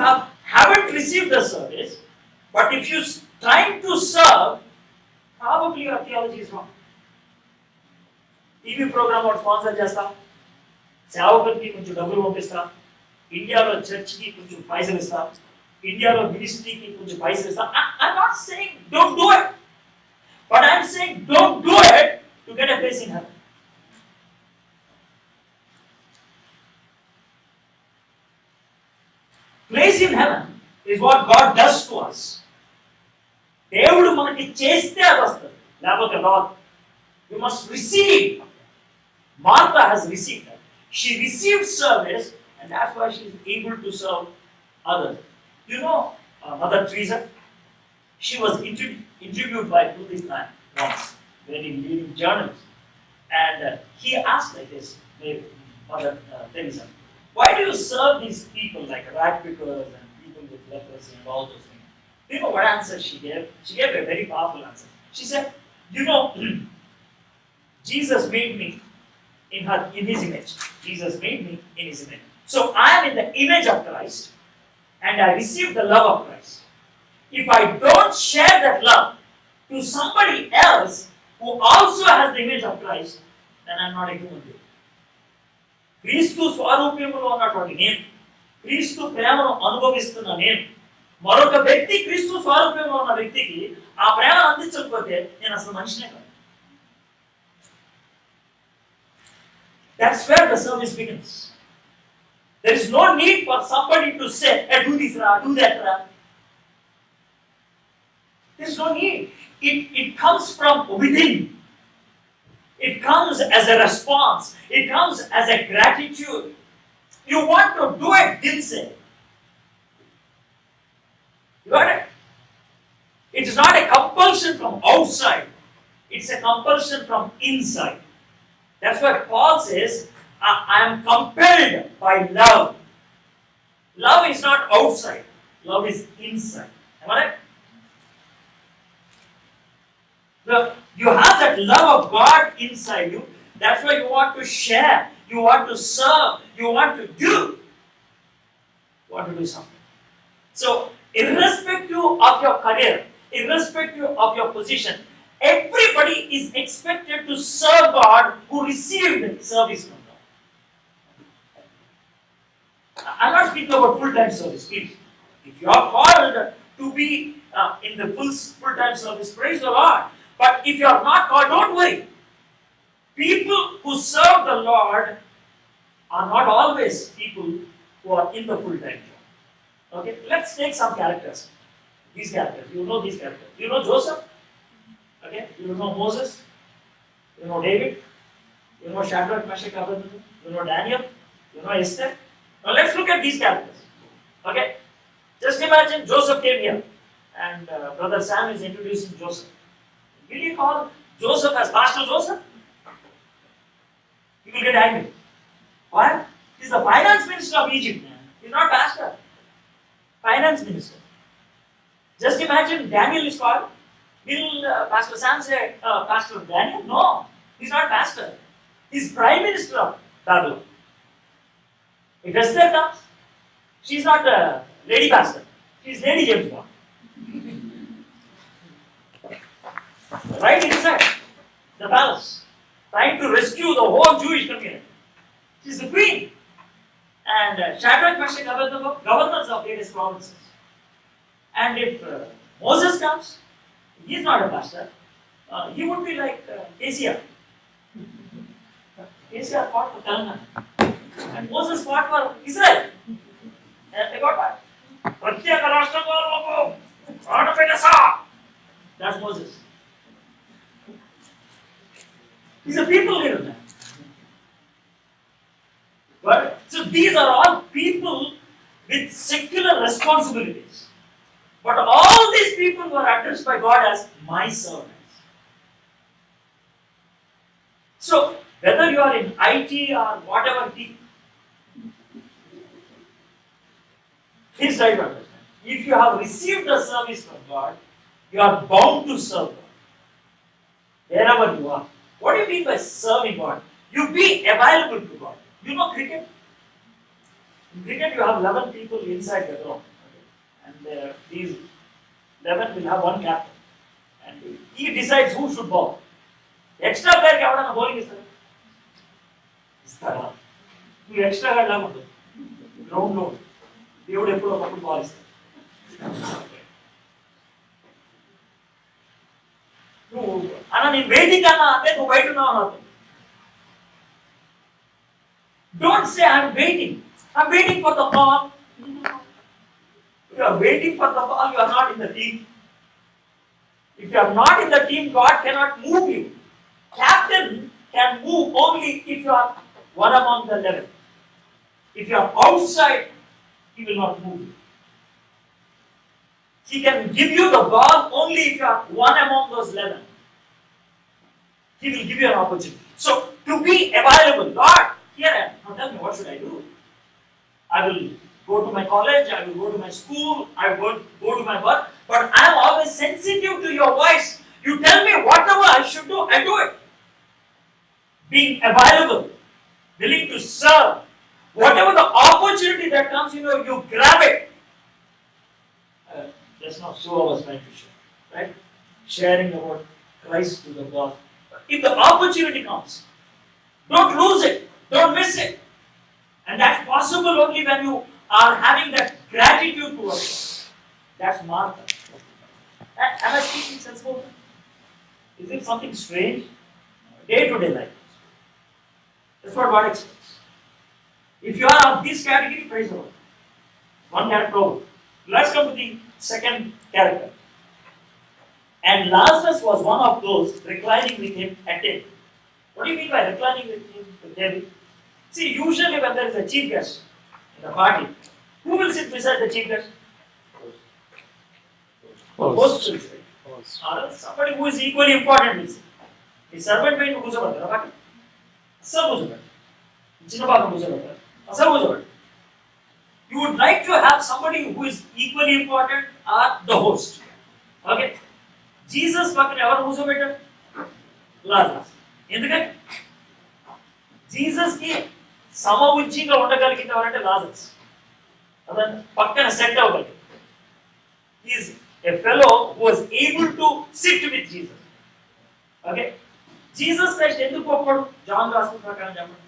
haven't received the service, but if you're trying to serve, probably your theology is wrong. TV program ఒకటి sponsor చేస్తా, సేవకులకి కొంచెం డబ్బులు పంపిస్తా, ఇండియాలో చర్చ్కి కొంచెం పైసలు ఇస్తా, ఇండియాలో మినిస్ట్రీకి కొంచెం పైసలు ఇస్తా. I'm not saying don't do it, but I'm saying don't do it to get a place in heaven. Place in heaven is what God does to us. దేవుడు మనకి చేస్తే అది వస్తుంది, లేకపోతే రాదు. You must receive. Martha has received that. She received service, and that's why she is able to serve others. You know, Mother Teresa, she was interviewed by Buddhist man once, very leading journalist, and he asked like this, Mother Teresa, why do you serve these people like rat pickers and people with leprosy and all those things? You know what answer she gave? She gave a very powerful answer. She said, you know, Jesus made me in his image. Jesus made me in his image. So I am in the image of Christ and I receive the love of Christ. If I don't share that love to somebody else who also has the image of Christ, then I am not a human being. క్రీస్తు స్వరూపంలో ఉన్నటువంటి నేను, క్రీస్తు ప్రేమను అనుభవిస్తున్న నేను, మరొక వ్యక్తి క్రీస్తు స్వరూపంలో ఉన్న వ్యక్తికి ఆ ప్రేమను అందించకపోతే నేను అసలు మనిషినే కాదు. That's where the service begins. There is no need for somebody to say, hey, do this, do that. There is no need. It comes from within. It comes as a response. It comes as a gratitude. You want to do it, didn't say. You got it? It is not a compulsion from outside. It's a compulsion from inside. That's what Paul says, I am compelled by love. Love is not outside. Love is inside. Am I right? You have that love of God inside you. That's why you want to share. You want to serve. You want to do. You want to do something. So, irrespective of your career, irrespective of your position, everybody is expected to serve God who received service from God. I'm not speaking about full-time service, please. If you are called to be in the full-time service, praise the Lord. But if you are not called, don't worry. People who serve the Lord are not always people who are in the full-time job. Okay, let's take some characters. These characters, you know these characters. You know Joseph? Okay, you know Moses? You know David? You know Shadrach, Meshach, Abednego? You know Daniel? You know Esther? Now let's look at these characters. Okay, just imagine Joseph came here and Brother Sam is introducing Joseph. Will you call Joseph as Pastor Joseph? He will get angry. Why? He's the finance minister of Egypt. He's not pastor. Finance minister. Just imagine Daniel is called. Will Pastor Sam say, Pastor Daniel? No, he's not pastor. He's prime minister of Babylon. If Esther comes, she's not a lady pastor. She's Lady James Bond. Right inside the palace, trying to rescue the whole Jewish community. She's the queen. And Shadrach, Meshach, Abednego, governors of various provinces. And if Moses comes, he's not a pastor. He would be like KCR. KCR fought for Telangana. And Moses fought for Israel. And they got what? That's Moses. He's a people leader man. But so these are all people with secular responsibilities. But all these people were addressed by God as my servants. So whether you are in IT or whatever team, please try to understand. If you have received a service from God, you are bound to serve God. Wherever you are. What do you mean by serving God? You be available to God. You know cricket? In cricket you have 11 people inside the ground. And these 11 will have one captain. And he decides who should bowl. Extra player ఎవడన్నా bowling ఇస్తారా? ఇస్తారా? నువ్వు extra గా లేకుండా ground లో దేవుడు ఎప్పుడో ఒకప్పుడు బాల్ ఇస్తాడు. నువ్వు అన్న నేను వెయిటింగ్ అన్నా అంటే నువ్వు బయట ఉన్నావు అన్న. Don't say I'm waiting. I'm waiting for the ball. If you are waiting for the ball, you are not in the team. If you are not in the team, God cannot move you. Captain can move only if you are one among the 11. If you are outside, he will not move you. He can give you the ball only if you are one among those 11. He will give you an opportunity. So, to be available, Lord, here I am. Now tell me, what should I do? I will go to my college, I will go to my school, I will go to my work, but I am always sensitive to your voice. You tell me whatever I should do, I do it. Being available, willing to serve, whatever the opportunity that comes, you grab it. That's not so I was trying to share, right? Sharing about Christ to the world. If the opportunity comes, don't lose it, don't miss it. And that's possible only when you are having that gratitude towards God. That's Martha. Am I speaking sensible? Is it something strange? Day-to-day life. That's what God expects. If you are of this category, praise the Lord. One character over. Let's come to the second character. And Lazarus was one of those reclining with him at table. What do you mean by reclining with him at table? See, usually when there is a chief guest in the party, who will sit beside the chief guest? Host will sit. Or else somebody who is equally important will sit. The servant may be కూర్చోబడతారు party. అస్సలు కూర్చోబెట్టారు. చిన్న పాపం కూర్చోబెట్టారు. అస్సలు కూర్చోబెట్టారు. You would like to have somebody who is equally important or the host. Okay? Jesus పక్కన ఎవరు కూర్చోబెట్టారు? లాజరస్. ఎందుకంటే జీసస్ కి సమవుజ్జిగా ఉండగలిగింది ఎవరంటే లాజరస్. అదే పక్కన set అవ్వగలిగింది. He is a fellow who was able to sit with Jesus. Okay? Jesus Christ ఎందుకు గొప్పడు? John రాసిన ప్రకారం చెప్పండి.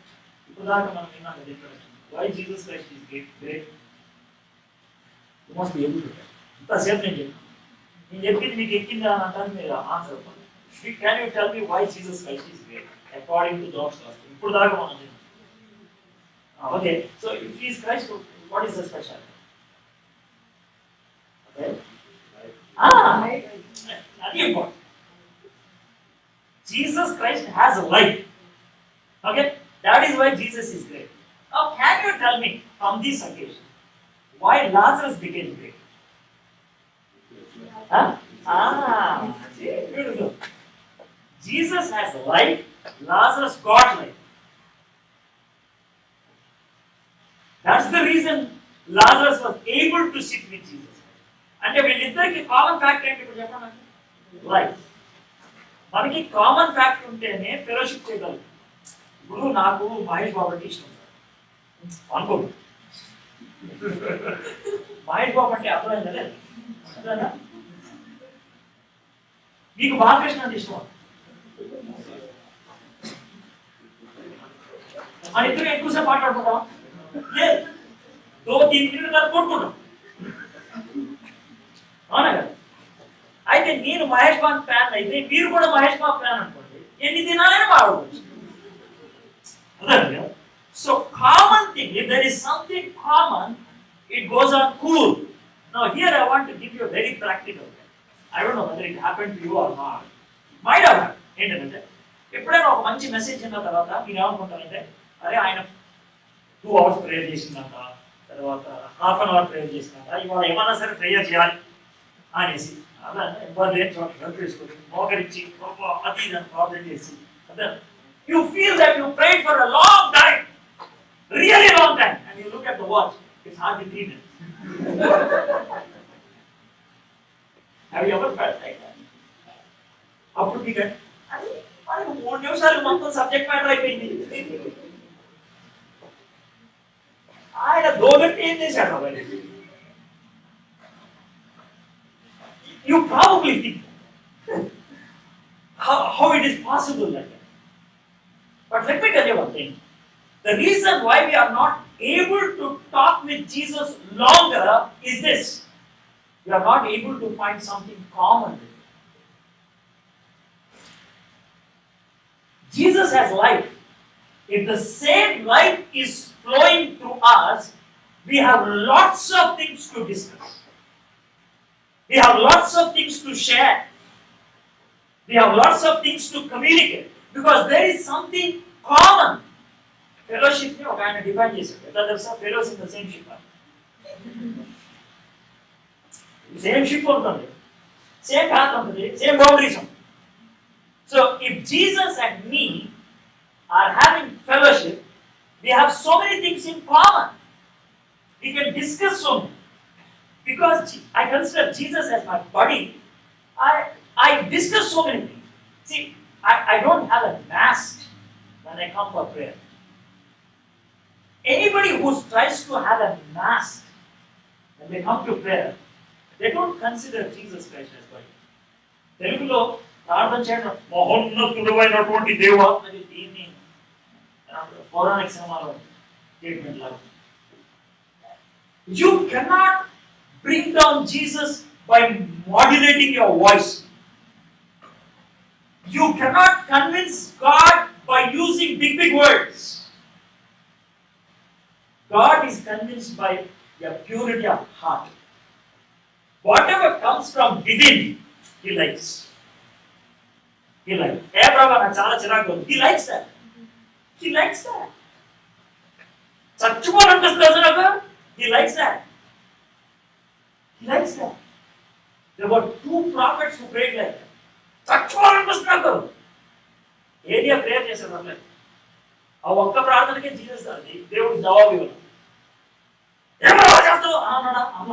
ఇప్పుడు దాకా మనం విన్నాం కదా ఇక్కడ. Why Jesus Christ is great? You must be able to tell. ఇంతసేపు నేను చెప్పింది మీకు ఎక్కిందా అని అంటాను మీరు ఆన్సర్ ఇవ్వండి. Can you tell me why Jesus Christ is great according to John's Gospel? ఇప్పుడు దాకా మనం okay, so if he is Christ, what is the specialty? Okay. That's important. Jesus Christ has a life. Okay, that is why Jesus is great. Now, can you tell me from this occasion why Lazarus became great? Beautiful. Jesus has a life, Lazarus got life. That's the reason Lazarus was able to sit with Jesus. అంటే వీళ్ళిద్దరికి common fact ఏంటి ఇప్పుడు చెప్పండి? Life. మనకి common fact ఉంటేనే fellowship చేయగలం. ఇప్పుడు నాకు మహేష్ బాబు అంటే ఇష్టం అనుకోండి. మహేష్ బాబు అంటే అర్థమైందా? మీకు బాలకృష్ణ అంటే ఇష్టం. మన ఇద్దరు ఎక్కువసేపు మాట్లాడుకుంటాం లేదు, 2-3 మినిట్లు దాకా కొట్టుకుంటాం, అవునా కదా? అయితే నేను మహేష్ బాబు ఫ్యాన్ అయితే మీరు కూడా మహేష్ బాబు ఫ్యాన్ అనుకోండి, ఎన్ని దినాలైనా మాట్లాడుకోవచ్చు. So common thing, if there is something common, it goes on cool. Now here I want to give you a very practical. I don't know whether it happened to you or not. Might have happened. ఏంటంటే ఎప్పుడైనా ఒక మంచి message విన్న తర్వాత మీరు ఏమనుకుంటారంటే, అరే ఆయన 2 hours ప్రేయర్ చేసిందంట, తర్వాత హాఫ్ అన్ అవర్ ప్రేయర్ చేసిందంట, ఇవాళ ఏమన్నా సరే ప్రేయర్ చేయాలి అనేసి అదే ఇబ్బంది ఏం చోట తీసుకొని మోకరించి అతి ప్రార్థన చేసి అదే you feel that you prayed for a long time, really long time, and you look at the watch, it's hardly 3 minutes. Have you ever felt like that? అప్పుడు మీకు మనకు 3 నిమిషాలు మొత్తం సబ్జెక్ట్ మ్యాటర్ అయిపోయింది. ఆయన 2 గంటలు ఏం చేశాడు? You probably think how it is possible like that. But let me tell you one thing. The reason why we are not able to talk with Jesus longer is this. We are not able to find something common with him. Jesus has life. If the same life is flowing through us, we have lots of things to discuss. We have lots of things to share. We have lots of things to communicate. Because there is something common. Fellowship ni oka ayana define chesaru. Ela telsa fellows in the same ship. Same ship untundi. Same path untundi. Same boundaries untundi. So if Jesus and me are having fellowship, we have so many things in common. We can discuss so many. Because I consider Jesus as my buddy, I discuss so many things. See, I don't have a mask when I come for prayer. Anybody who tries to have a mask when they come to prayer, they don't consider Jesus Christ as buddy. Telugulo ప్రార్థన చేయడం మహోన్నతుడైనటువంటి దేవా అని దీన్ని పౌరాణిక సినిమాలో statement లాగా. You cannot bring down Jesus by modulating your voice. You cannot convince God by using big words. God is convinced by your purity of heart. Whatever comes from within, He likes. He likes. Hey brother, na chala chiragu. He likes that. He likes that. Chachchukolanపిస్తుంది నాకు. He likes that. He likes that. There were 2 prophets who prayed like that. చచ్చుకోవాలనిపిస్తుంది నాకు. Area prayer చేశారు అట్లే. ఆ ఒక్క ప్రార్థనకే Jesus అది దేవుడు జవాబు ఇవ్వలేదు. ఏమన్నా చేస్తావు అన్నాడా? అమ్మ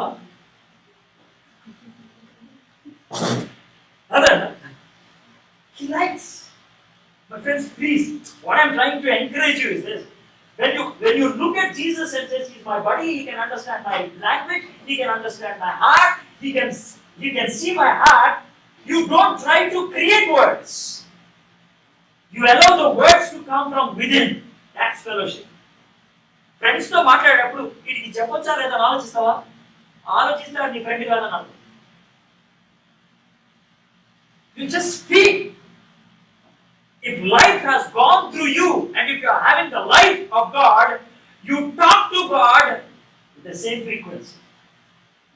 అదే. He likes. My friends, please, what I'm trying to encourage you is this. When you look at Jesus and says, He's my buddy, He can understand my language, He can understand my heart, He can see my heart, you don't try to create words. You allow the words to come from within. That's fellowship. Friends తో మాట్లాడేటప్పుడు వీడికి చెప్పొచ్చా లేదా ఆలోచిస్తావా? ఆలోచిస్తాడు నీ friend కాదని అర్థం. You just speak. If life has gone through you, and if you are having the life of God, you talk to God with the same frequency.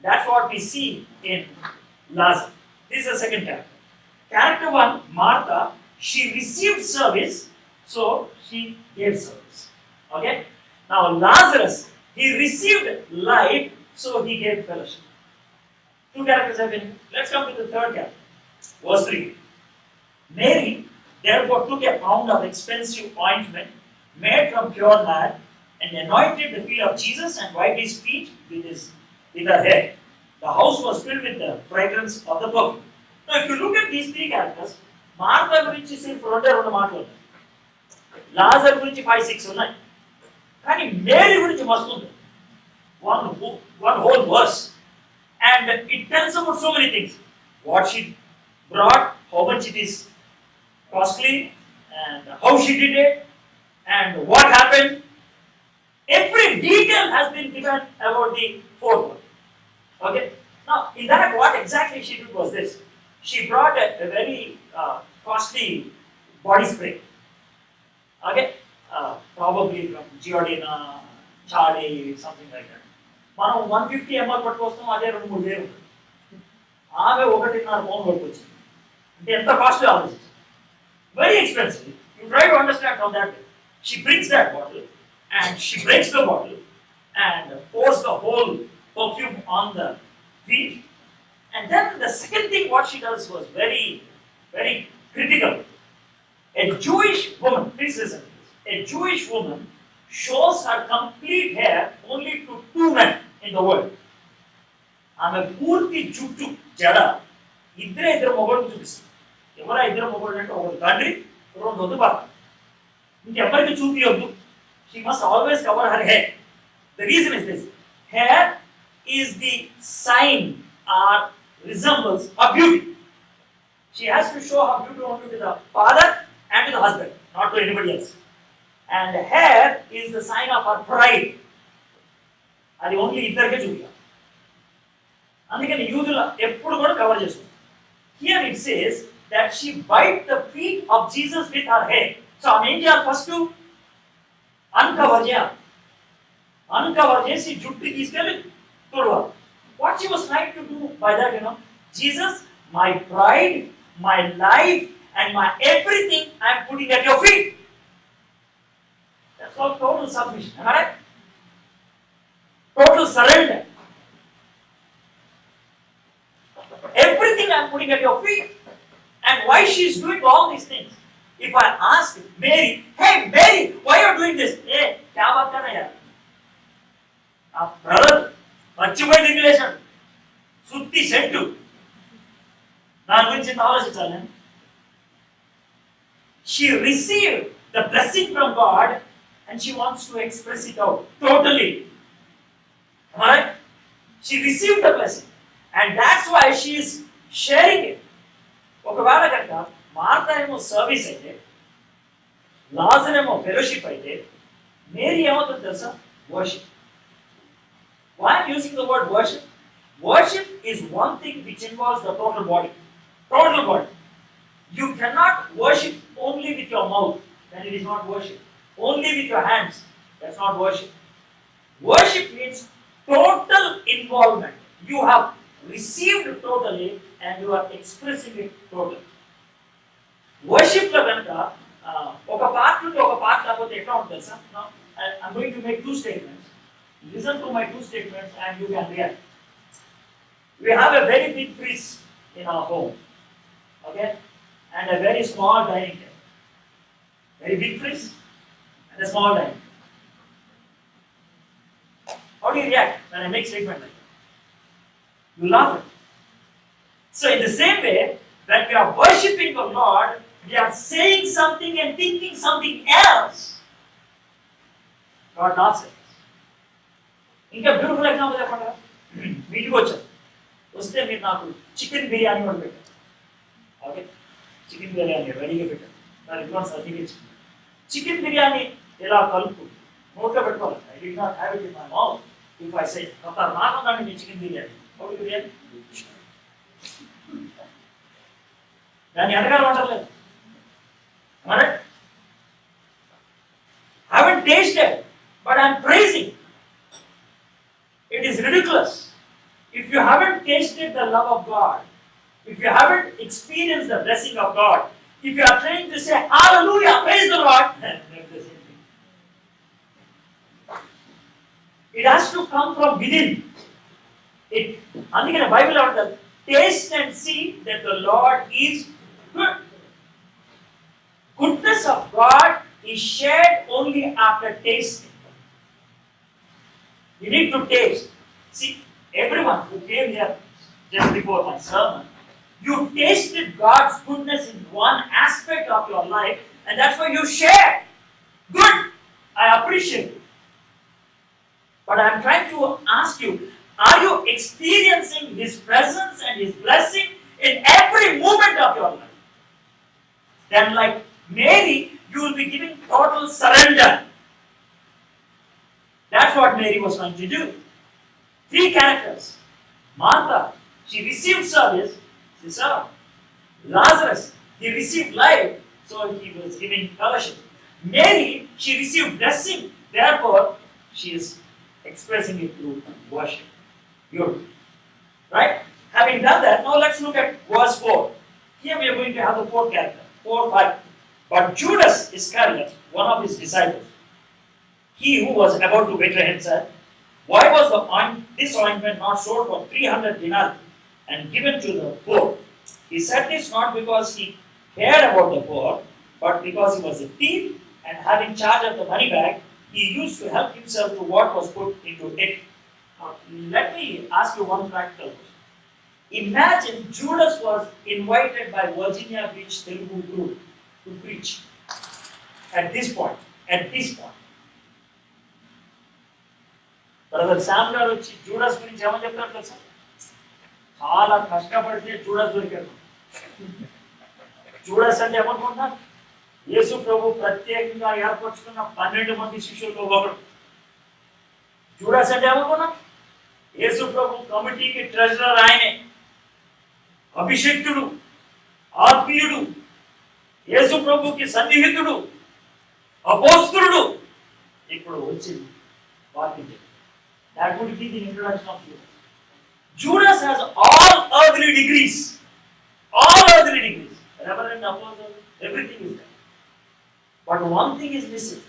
That's what we see in Lazarus. This is the second character. Character 1, Martha, she received service, so she gave service. Okay? Now Lazarus, he received life, so he gave fellowship. Two characters have been. Let's come to the third character. Verse 3. Mary therefore took a pound of expensive ointment made from pure nard and anointed the feet of Jesus and wiped his feet with her hair. The house was filled with the fragrance of the perfume. Now, if you look at these three characters, Martha గురించి సిర్ఫ్ రెండే రెండు మాటలు ఉన్నాయి. లాజర్ గురించి 5-6 ఉన్నాయి. కానీ Mary గురించి మస్తు ఉంది. One whole verse. And it tells about so many things. What she brought, how much it is costly, and how she did it, and what happened. Every detail has been given about the fourth one. Okay? Now, in that, what exactly she did was this. She brought a very costly body spray. Okay? Probably from Giordina, Charlie, something like that. మనం 150 ml పట్టుకొస్తాం, అదే 2-3 వేలు ఉంటుంది. ఆమె 1.5 pound పట్టుకొచ్చింది. అంటే ఎంత costly ఆలోచించి. Very expensive. You try to understand from that way. She brings that bottle and she breaks the bottle and pours the whole perfume on the feet. And then the second thing what she does was very, very critical. A Jewish woman, please listen to this. A Jewish woman shows her complete hair only to 2 men in the world. ఆమె పూర్తి జుట్టు జడ ఇద్దరు మొగోళ్ళు చూపిస్తుంది. ఎవరా ఇద్దరు మొగోళ్ళు అంటే ఒకరు తండ్రి, రెండోది భర్త. ఇంకెవరికి చూపియొద్దు. She must always cover her hair. The reason is this. Hair is the sign or resembles her beauty. She has to show her beauty only to the father and to the husband, not to anybody else. And hair is the sign of her pride. అది only ఇద్దరికే చూపియాలి. అందుకని యూదుల ఎప్పుడు కూడా cover చేస్తుంది. Here it says that she wiped the feet of Jesus with her hair. So ఆమె ఏం చేయాలి? ఫస్ట్ అన్కవర్ చేయాలి. అన్కవర్ చేసి జుట్టు తీసుకెళ్ళి తొడవాలి. What she was trying to do by that, Jesus, my pride, my life, and my everything I am putting at your feet. That's called total submission. Am I right? Total surrender. Everything I am putting at your feet. And why she is doing all these things? If I ask Mary, hey Mary, why are you doing this? Hey, kya baat kar rahe yaar? Brother, మర్చిపోయింది ఇంగ్లీషన్ సుత్తి set దాని గురించి ఆలోచించాలి. She received the blessing from God and she wants to express it out totally. Alright? She received the blessing and that's why she is sharing it. ఒకవేళ కనుక Martha ఏమో service అయితే, లాజర్ ఏమో ఫెలోషిప్ అయితే, మేరీ ఏమవుతుంది తెలుసా? Worship. Why I am using the word worship? Worship is one thing which involves the total body. Total body. You cannot worship only with your mouth, then it is not worship. Only with your hands, that's not worship. Worship means total involvement. You have received totally and you are expressing it totally. Worship lo ganaka oka part నుండి ఒక part లేకపోతే ఎట్లా ఉంటుంది తెలుసా? Now I am going to make 2 statements. Listen to my 2 statements and you can react. We have a very big fridge in our home, okay, and a very small dining table. Very big fridge and a small dining table. How do you react when I make statement like that? You laugh at it. So in the same way, when we are worshipping the Lord, we are saying something and thinking something else. God laughs at us. ఇంకా beautiful example చెప్పండి. వీటికి వచ్చారు, వస్తే మీరు నాకు chicken biryani కూడా పెట్టారు. Okay, chicken biryani రెడీగా పెట్టారు. దాని ఇటువంటి సర్టిఫికేట్ చికెన్ బిర్యానీ ఎలా కలుపు నోట్లో పెట్టుకోవాలి. I did not have it in my mouth. If I say ఖతర్నాక్ ఉందండి మీ చికెన్ బిర్యానీ, ఓకే బిర్యానీ దాన్ని అడగాలి అంటలేదు. Alright? I haven't tasted, but I'm praising. It is ridiculous. If you haven't tasted the love of God, if you haven't experienced the blessing of God, if you are trying to say, hallelujah, praise the Lord, it has to come from within. అందుకనే Bible అంటారు, taste and see that the Lord is good. Goodness of God is shared only after tasting. You need to taste. See, everyone who came here just before my sermon, you tasted God's goodness in one aspect of your life, and that's why you share. Good. I appreciate it. But I'm trying to ask you, are you experiencing His presence and His blessing in every moment of your life? Then, like Mary, you will be giving total surrender. That's what Mary was trying to do. 3 characters. Martha, she received service, she served. Lazarus, he received life, so he was giving fellowship. Mary, she received blessing, therefore she is expressing it through worship. Good. Right? Having done that, now let's look at verse 4. Here we are going to have the 4th character. 4, 5. But Judas Iscariot, one of his disciples, he who was about to betray him, said, why was this ointment not sold for 300 denarii and given to the poor? He said this not because he cared about the poor, but because he was a thief, and having charge of the money bag, he used to help himself to what was put into it. Now, let me ask you one practical question. Imagine Judas was invited by Virginia Beach Telugu group to preach at this point. Brother Sam గారు వచ్చి Judas గురించి ఏమని చెప్తారు తెలుసా? చాలా కష్టపడితే Judas దొరికాడు. Judas అంటే ఏమనుకుంటున్నారు? యేసు ప్రభు ప్రత్యేకంగా ఏర్పరచుకున్న 12 మంది శిష్యుల్లో ఒకడు. జూడస్ అంటే ఏమనుకున్నాం? యేసు ప్రభు కమిటీకి ట్రెజరర్ ఆయనే, అభిషిక్తుడు, ఆత్మీయుడు, యేసు ప్రభుకి సన్నిహితుడు, అపోస్తలుడు. ఇప్పుడు వచ్చింది వాక్యం. That would be the introduction of Judas. Judas has all earthly degrees. All earthly degrees. Reverend, apostle, everything is there. But one thing is missing.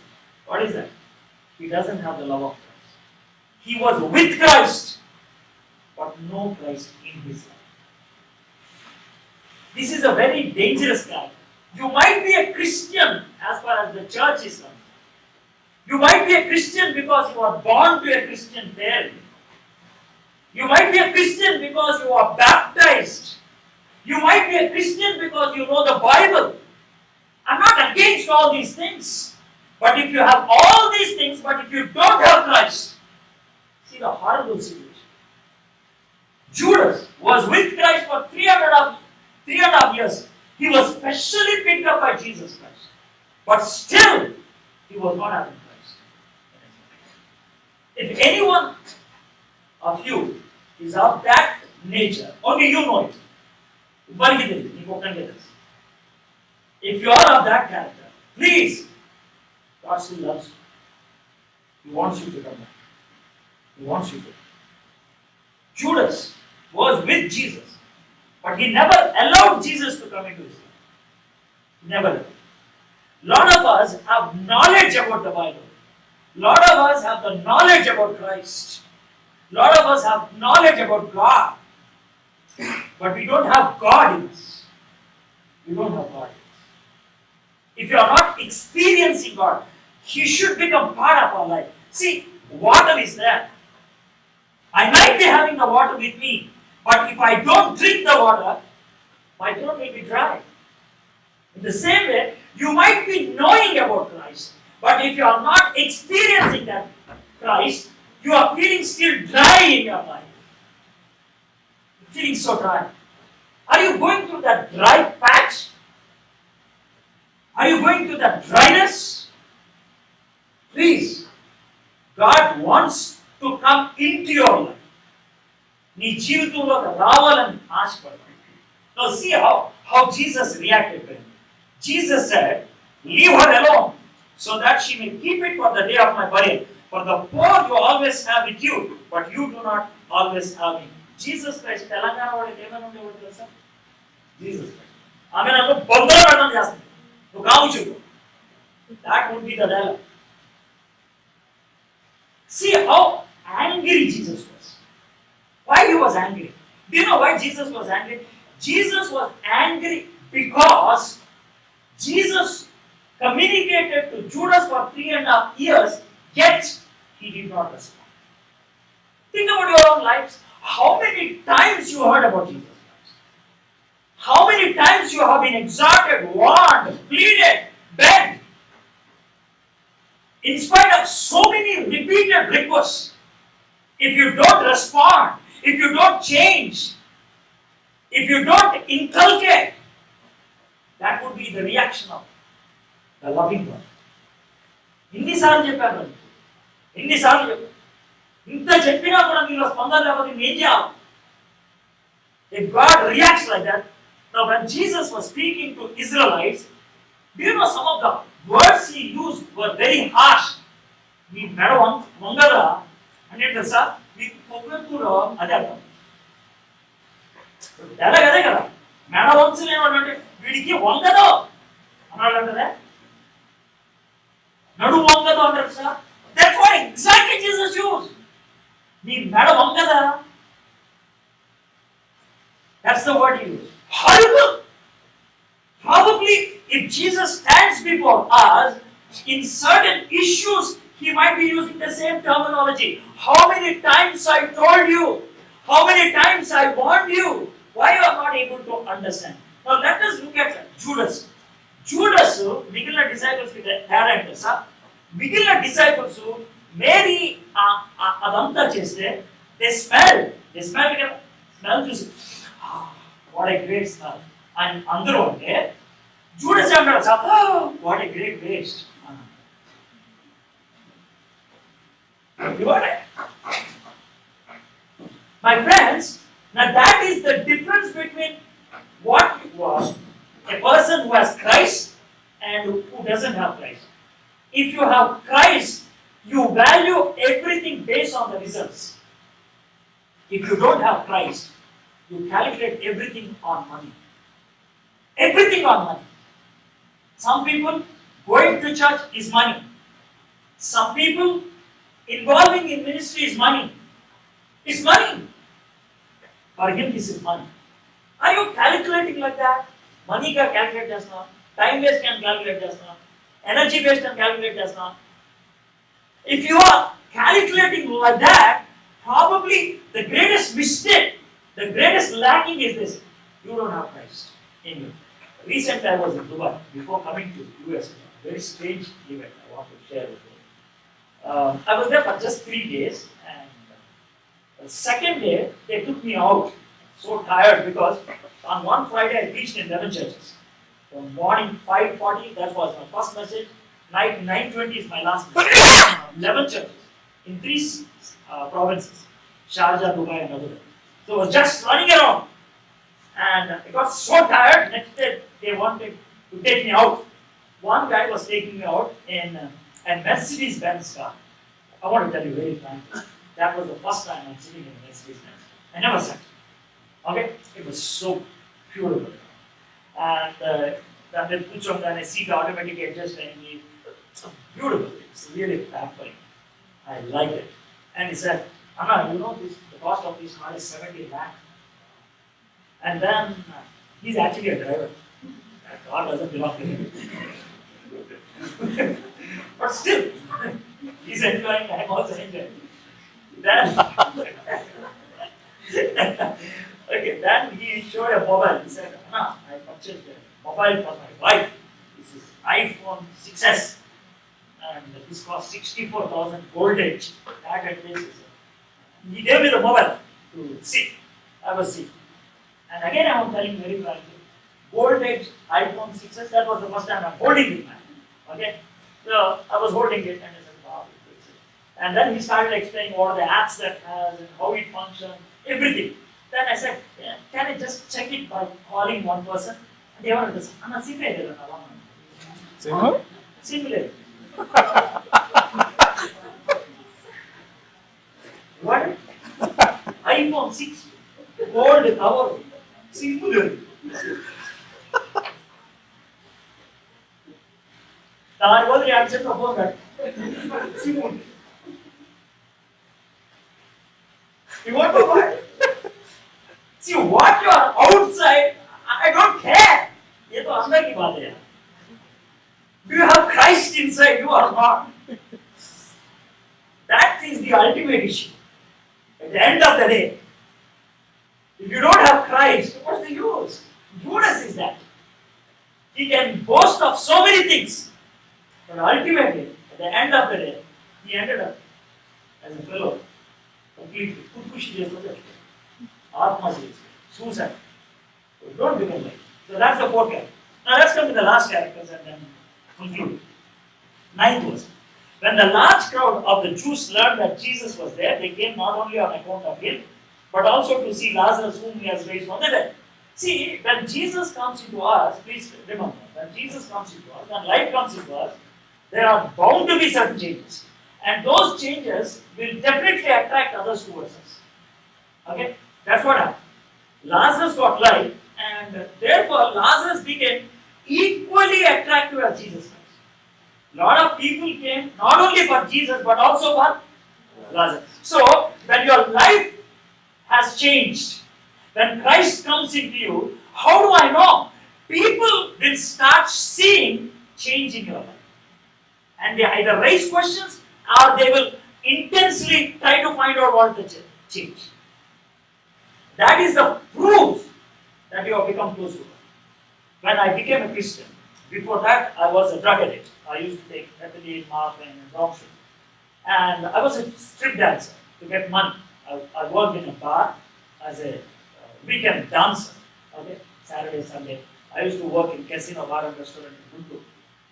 What is that? He doesn't have the love of Christ. He was with Christ, but no Christ in his life. This is a very dangerous guy. You might be a Christian as far as the church is concerned. You might be a Christian because you are born to a Christian parent. You might be a Christian because you are baptized. You might be a Christian because you know the Bible. I'm not against all these things. But if you have all these things, but if you don't have Christ, see the horrible situation. Judas was with Christ for 3.5 years. He was specially picked up by Jesus Christ. But still, he was not having Christ. If anyone of you is of that nature, only you know it. If you are of that character, please, God still loves you. He wants you to come back. He wants you to. Judas was with Jesus, but he never allowed Jesus to come into his life. Never. A lot of us have knowledge about the Bible. A lot of us have the knowledge about Christ. A lot of us have knowledge about God. But we don't have God in us. We don't have God in us. If you are not experiencing God, He should become part of our life. See, water is there. I might be having the water with me, but if I don't drink the water, my throat will be dry. In the same way, you might be knowing about Christ, but if you are not experiencing that Christ, you are feeling still dry in your life. You're feeling so dry. Are you going through that dry patch? Are you going through that dryness? Please, God wants to come into your life. నీ జీవితంలో రావాలని ఆశపడతాను. Now see how Jesus reacted to him. Jesus said, Leave her alone, so that she may keep it for the day of my burial. For the poor you always have with you, but you do not always have me. Jesus Christ, Telangana వాడికి ఏమైనా ఉండేవాడు తెలుసా? Jesus Christ. ఆమె నన్ను బొందలో పెట్టడం చేస్తుంది. నువ్వు కాము చూడు. That would be the dialogue. See how angry Jesus was. Why he was angry? Do you know why Jesus was angry? Jesus was angry because Jesus communicated to Judas for 3.5 years, yet he did not respond. Think about your own lives. How many times you heard about Jesus Christ? How many times you have been exhorted, warned, pleaded, begged? In spite of so many repeated requests, if you don't respond, if you don't change, if you don't inculcate, that would be the reaction of the loving one. ఇన్నిసార్లు చెప్పాను, ఎన్నిసార్లు చెప్పాను, ఇంత చెప్పినా కూడా మీలో స్పందన లేకపోతే ఏం చేయాలి? If God reacts like that, now when Jesus was speaking to Israelites, do you know some of the words he used were very harsh? మీ మెడ వంగదా అంటే తెలుసా? మీకు పొగెత్తులో అదే అర్థం. అదే కదా, మెడ వంచలేవాడు అంటే వీడికి వంగదో అన్నాడు అంటదే, నడు వంగదో అంటారు sir. That's what exactly Jesus used. మీ మెడ వంగదా? That's the word he used. Horrible. Probably if Jesus stands before us in certain issues, he might be using the same terminology. How many times I told you? How many times I warned you? Why you are not able to understand? Now let us look at Judas. Judas, మిగిలిన disciples కి తేడా ఏంటి తెలుసా? మిగిలిన disciples Mary అదంతా చేస్తే they smell కదా, smell చూసి what a great smell అని అందరూ అంటే జూడస్ అంటాడు sir what a great waste. My friends, now that is the difference between what was a person who has Christ and who doesn't have Christ. If you have Christ, you value everything based on the results. If you don't have Christ, you calculate everything on money. Everything on money. Some people going to church is money. Some people involving in ministry is money. It's money. For him, this is money. Are you calculating like that? Money can calculate just now. Time waste can calculate just now. Energy waste can calculate just now. If you are calculating like that, probably the greatest mistake, the greatest lacking is this: you don't have Christ in you. Recently, I was in Dubai before coming to US. Very strange event I want to share with you. I was there for just 3 days, and the second day they took me out. So tired because on one Friday I preached in 11 churches. From morning 5:40, that was my first message. Night 9:20 is my last message. 11 churches in 3 provinces: Sharjah, Dubai, and Abu Dhabi. So I was just running around, and I got so tired. Next day they wanted to take me out. One guy was taking me out in a Mercedes-Benz car. I want to tell you very frankly, that was the first time I'm sitting in a Mercedes-Benz. I never sat. Okay, it was so beautiful, and then they put on the seat automatically adjusting. It's beautiful. It's really pampering. I like it. And he said, "Anna, you know this? The cost of this car is 70 lakh." And then he's actually a driver. That car doesn't belong to him. But still, he's enjoying. I'm also enjoying. Then, okay. Then he showed a mobile. He said, "Anna, I purchased a mobile for my wife. This is iPhone 6s, and this cost 64,000 gold edge." That and this. He gave me the mobile to see. I was seeing. And again, I am telling very frankly, gold edge iPhone 6s. That was the first time I'm holding it, man. Okay. So I was holding it, and I said, "Wow, it's it." And then he started explaining what are the apps that has and how it functions, everything. Then I said, "Yeah, can I just check it by calling one person?" And they wanted to say, "Anna, see Similar. What? iPhone 6 gold cover. Similar. That was the reaction of that. Similar. You want to buy? See what you are outside, I don't care. ये तो अंदर की बात है. Do you have Christ inside you or not? That is the ultimate issue. At the end of the day, if you don't have Christ, what's the use? Judas is that. He can boast of so many things, but ultimately, at the end of the day, he ended up as a fellow, completely. Suicide. So don't become like. So that's the fourth character. Now let's come to the last characters and then conclude. Ninth verse. When the large crowd of the Jews learned that Jesus was there, they came not only on account of him, but also to see Lazarus whom he has raised from the dead. See, when Jesus comes into us, please remember, when Jesus comes into us, when life comes into us, there are bound to be certain changes. And those changes will definitely attract others towards us. Okay? That's what happened. Lazarus got life, and therefore Lazarus became equally attractive as Jesus Christ. A lot of people came not only for Jesus but also for Lazarus. So, when your life has changed, when Christ comes into you, how do I know? People will start seeing change in your life. And they either raise questions or they will intensely try to find out what is the change. That is the proof that you have become close to God. When I became a Christian, before that I was a drug addict. I used to take methadone, morphine, and brown sugar. And I was a strip dancer to get money. I worked in a bar as a weekend dancer. Okay, Saturday, Sunday. I used to work in casino, bar and restaurant in Guntur.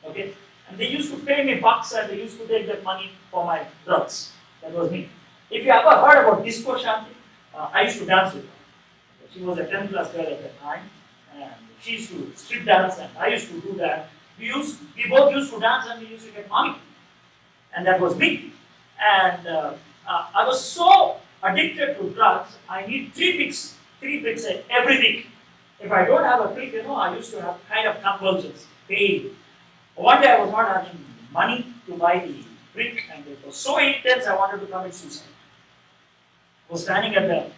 Okay, and they used to pay me bucks and they used to take that money for my drugs. That was me. If you ever heard about Disco Shanti, I used to dance with her. She was a 10th class girl at that time, and she used to strip dance, and I used to do that. We both used to dance, and we used to get money, and that was me. And I was so addicted to drugs. I need three picks every week. If I don't have a pick, I used to have kind of convulsions, pain. One day I was not having money to buy the brick, and it was so intense I wanted to commit suicide. I was standing at the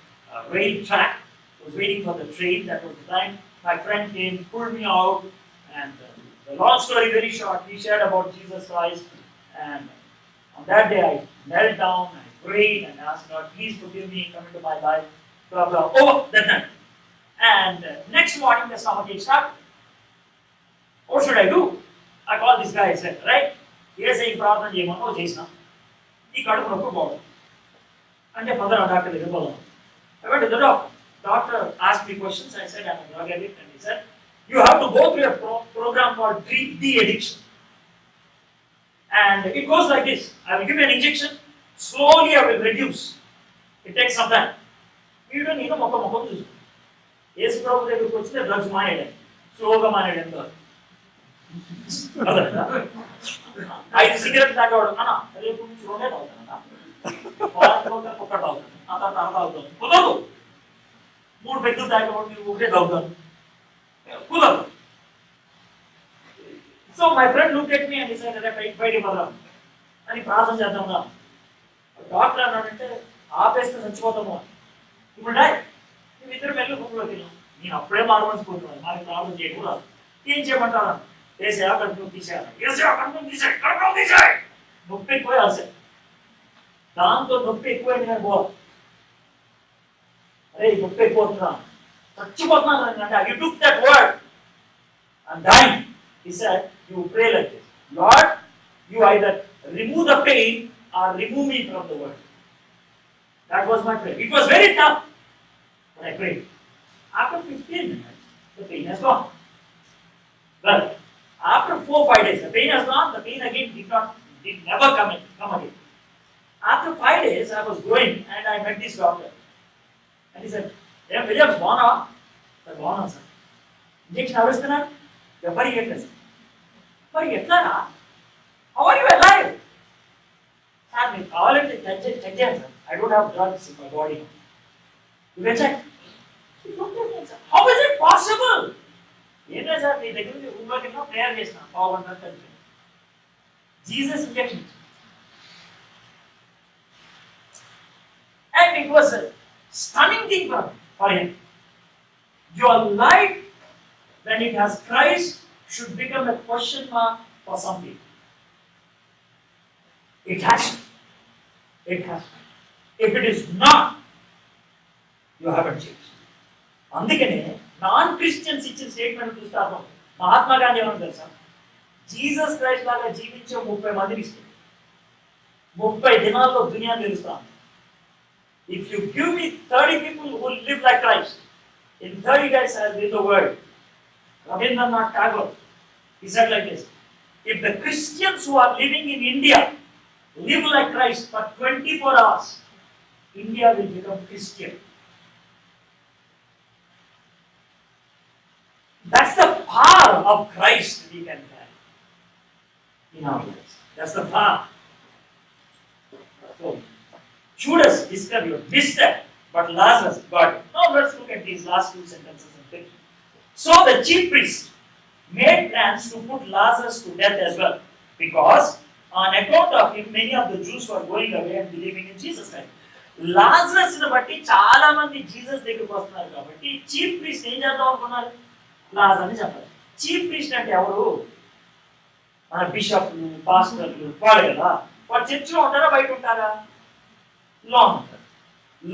rail track, was waiting for the train. That was the time my friend came, pulled me out, and the long story very short, he shared about Jesus Christ, and on that day I knelt down, I prayed and asked God, please forgive me, come into my life, blah blah, over that night. And next morning the stomachache started. What should I do? I called this guy, I said, right, here's a problem, oh Jason, he got a problem. And the father doctor, I went to the doctor. Doctor asked me questions. I said, I'm a drug addict. And he said, you have to go through a program called de-addiction. And it goes like this. I will give you an injection. Slowly I will reduce. It takes some time. You don't need to yes, probably we put the drugs managed. Slow managed. I cigarette that out. Anna, I will put it out. More better than what you get out. So my friend looked at me and he said, "Wait, mother." And he prasan jadam. Doctor anante, "Aapeste sanchivotamo. You will die." You itharu mellu hoggulodilla. Neenu appude marvanspotunna. Mari prasan cheyakooda. Em cheyamantaru? Esaya kannu teesaya. Esaya kannu teesaya. Noppi ekku alse. Daanto noppi ekku ayina bo. Hey, you took that word. I'm dying. He said, you pray like this. Lord, you either remove the pain or remove me from the world. That was my prayer. It was very tough, but I prayed. After 15 minutes, the pain has gone. Well, after 4-5 days, the pain has gone. The pain again did never come again. After 5 days, I was going and I met this doctor. And he said, "Hey, Williams, born." I said, "Born, sir. Injection avistana? Very మరి ఎట్లానా? How are you alive? Sir మీరు కావాలంటే check చేయండి sir. I don't have drugs in my body. You can check. How is it possible? ఏంటో sir మీ దగ్గర నుంచి రూమ్లోకి వెళ్ళినా prayer చేసిన పావుగంట కలిపి Jesus injection. And it was a stunning thing for him. Your life, when it has Christ, should become a question mark for some people. It has to. It has to. If it is not, you haven't changed. అందుకనే non Christians ఇచ్చిన statement చూస్తాను. మహాత్మా గాంధీ ఏమన్నా తెలుసా? Jesus Christ లాగా జీవించే 30 మందిని ఇస్తుంది. 30 దినాల్లో దునియా తెలుస్తాను. If you give me 30 people who live like Christ, in 30 days I will win the world. Rabindranath Tagore, he said like this: if the Christians who are living in India live like Christ for 24 hours, India will become Christian. That's the power of Christ we can carry in our lives. That's the power. So, Judas discovered, missed that, but Lazarus got it. Now let's look at these last 2 sentences in picture. So the chief priest made plans to put Lazarus to death as well, because on account of him, many of the Jews were going away and believing in Jesus Christ. Lazarus ని బట్టి చాలా మంది Jesus దగ్గరికి వస్తున్నారు కాబట్టి chief priest ఏం చేద్దాం అనుకున్నారు? లాజర్ అని చెప్పాలి. చీఫ్ ప్రీస్ట్ అంటే ఎవరు? మన బిషప్లు, పాస్టర్లు, వాళ్ళు కదా. వాడు చర్చిలో ఉంటారా బయట ఉంటారా? లోన్ ఉంటారు.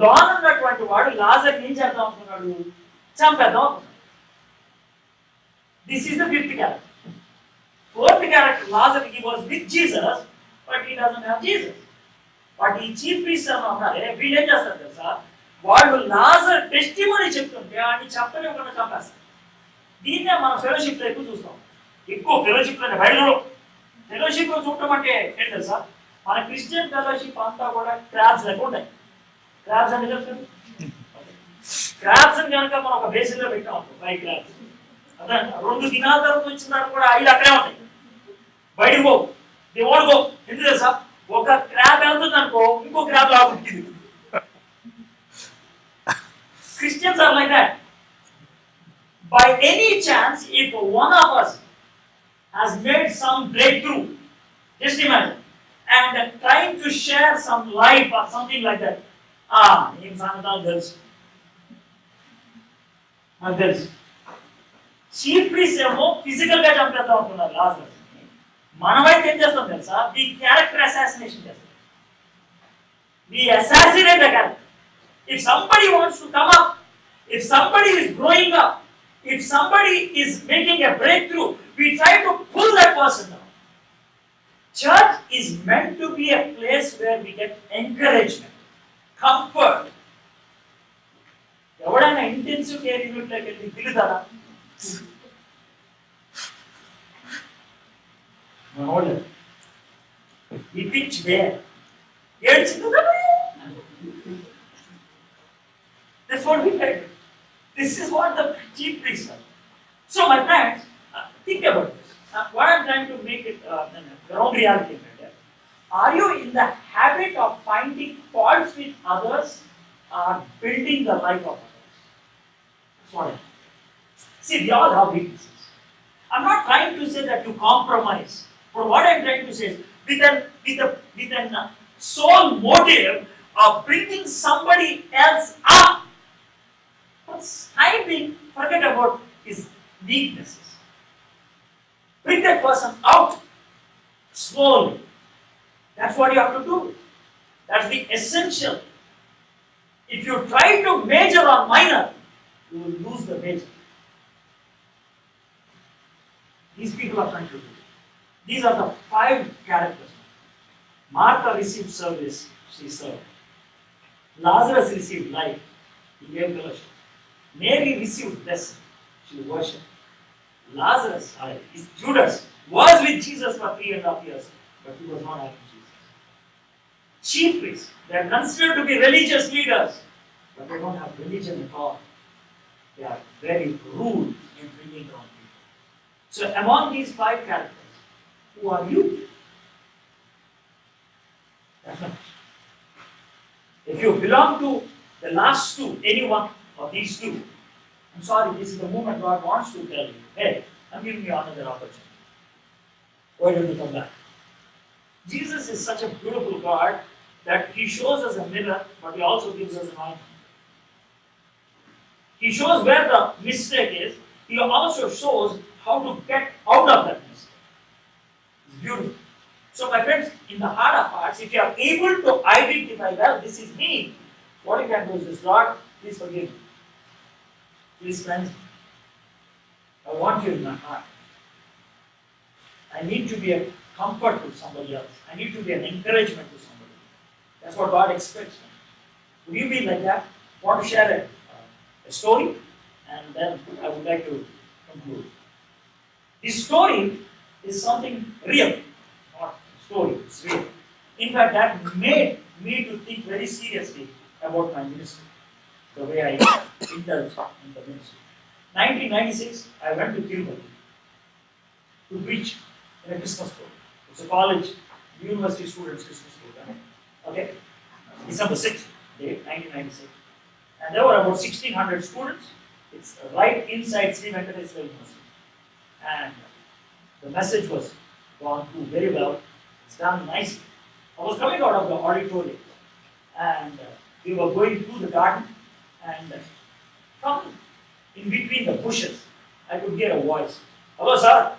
లోన్ ఉన్నటువంటి వాడు లాజర్ ఏం చేద్దాం అనుకున్నాడు? చంపేద్దాం అనుకున్నాడు. This is the 5th character. 4th character, Lazarus, he was with Jesus, but he doesn't have Jesus. But ఈ చీఫ్ ప్రీస్ట్ అన్నారే, వీళ్ళు ఏం చేస్తారు తెలుసా? వాళ్ళు లాజర్ టెస్టిమోనీ చెప్తుంటే వాడిని చెప్పలేకుండా చంపేస్తారు. దీన్నే మనం ఫెలోషిప్లో ఎక్కువ చూస్తాం. ఎక్కువ ఫెలోషిప్లోనే బయలు ఫెలోషిప్లో చూడటం అంటే ఏంటి తెలుసా? మన క్రిస్టియన్ ఫెలోషిప్ అంతా కూడా క్రాబ్స్ లెక్క ఉంటాయి. క్రాబ్స్ అంటే తెలుసు. క్రాబ్స్ అని కనుక మనం ఒక బేసిన్లో పెట్టాం 5 క్రాబ్స్, అదే 2 దినాల తర్వాత వచ్చిన తర్వాత కూడా 5 అక్కడే ఉంటాయి. బయటకు పో, దే వాంట్ గో. ఎందుకు తెలుసా? ఒక క్రాబ్ వెళ్తుంది అనుకో, ఇంకో crab లాగుంటుంది. Christians are like that. By any chance, if one of us has made some breakthrough, just imagine, and trying to share some life or something like that, in Sanatan girls, girls, chief priest ఏమో physical గా చంపేద్దాం అనుకున్నారు Lazarus. మనమైతే ఏం చేస్తాం తెలుసా? వి character assassination చేస్తాం. We assassinate the character. If somebody wants to come up, if somebody is growing up, if somebody is making a breakthrough, we try to pull that person down. Church is meant to be a place where we get encouragement, comfort. ఎవడైనా intensive care యూనిట్లోకి వెళ్ళి తిరుగుతారా? ఈ పిచ్ వేర్ ఏడ్చిందా? That's what we tried. This is what the chief priests are. So, my friends, think about this. What I'm trying to make it ground reality. Are you in the habit of finding faults with others or building the life of others? That's what I mean. See, we all have weaknesses. I'm not trying to say that you compromise. But what I'm trying to say is, with an sole motive of bringing somebody else up, striving, forget about his weaknesses. Bring that person out slowly. That's what you have to do. That's the essential. If you try to major on minor, you will lose the major. These people are trying to do it. These are the 5 characters. Martha received service, she served. Lazarus received life, he gave fellowship. Mary received blessing, she worshipped. Lazarus, Judas, was with Jesus for 3.5 years, but he was not having Jesus. Chief priests, they are considered to be religious leaders, but they don't have religion at all. They are very rude in bringing down people. So among these 5 characters, Who are you? That's not. If you belong to the last two, any one of these two, I'm sorry, this is the moment God wants to tell you, hey, I'm giving you another opportunity. Why don't you come back? Jesus is such a beautiful God that He shows us a mirror, but He also gives us an ointment. He shows where the mistake is. He also shows how to get out of that mistake. It's beautiful. So, my friends, in the heart of hearts, if you are able to identify, well, this is me, what you can do is this: Lord, please forgive me. Please cleanse me. I want you in my heart. I need to be a comfort to somebody else. I need to be an encouragement to somebody. That's what God expects from you. Would you be like that? Want to share a story? And then I would like to conclude. This story is something real. Not a story, it's real. In fact, that made me to think very seriously about my ministry. The way I indulged in the ministry. 1996, I went to Telugu to preach in a Christmas program. It's a college, university students' Christmas program. Okay? December 6th, date, 1996. And there were about 1,600 students. It's right inside Sri Venkateswara University. And the message was gone through very well. It's done nicely. I was coming out of the auditorium and we were going through the garden, and from in between the bushes, I could hear a voice. Hello, sir.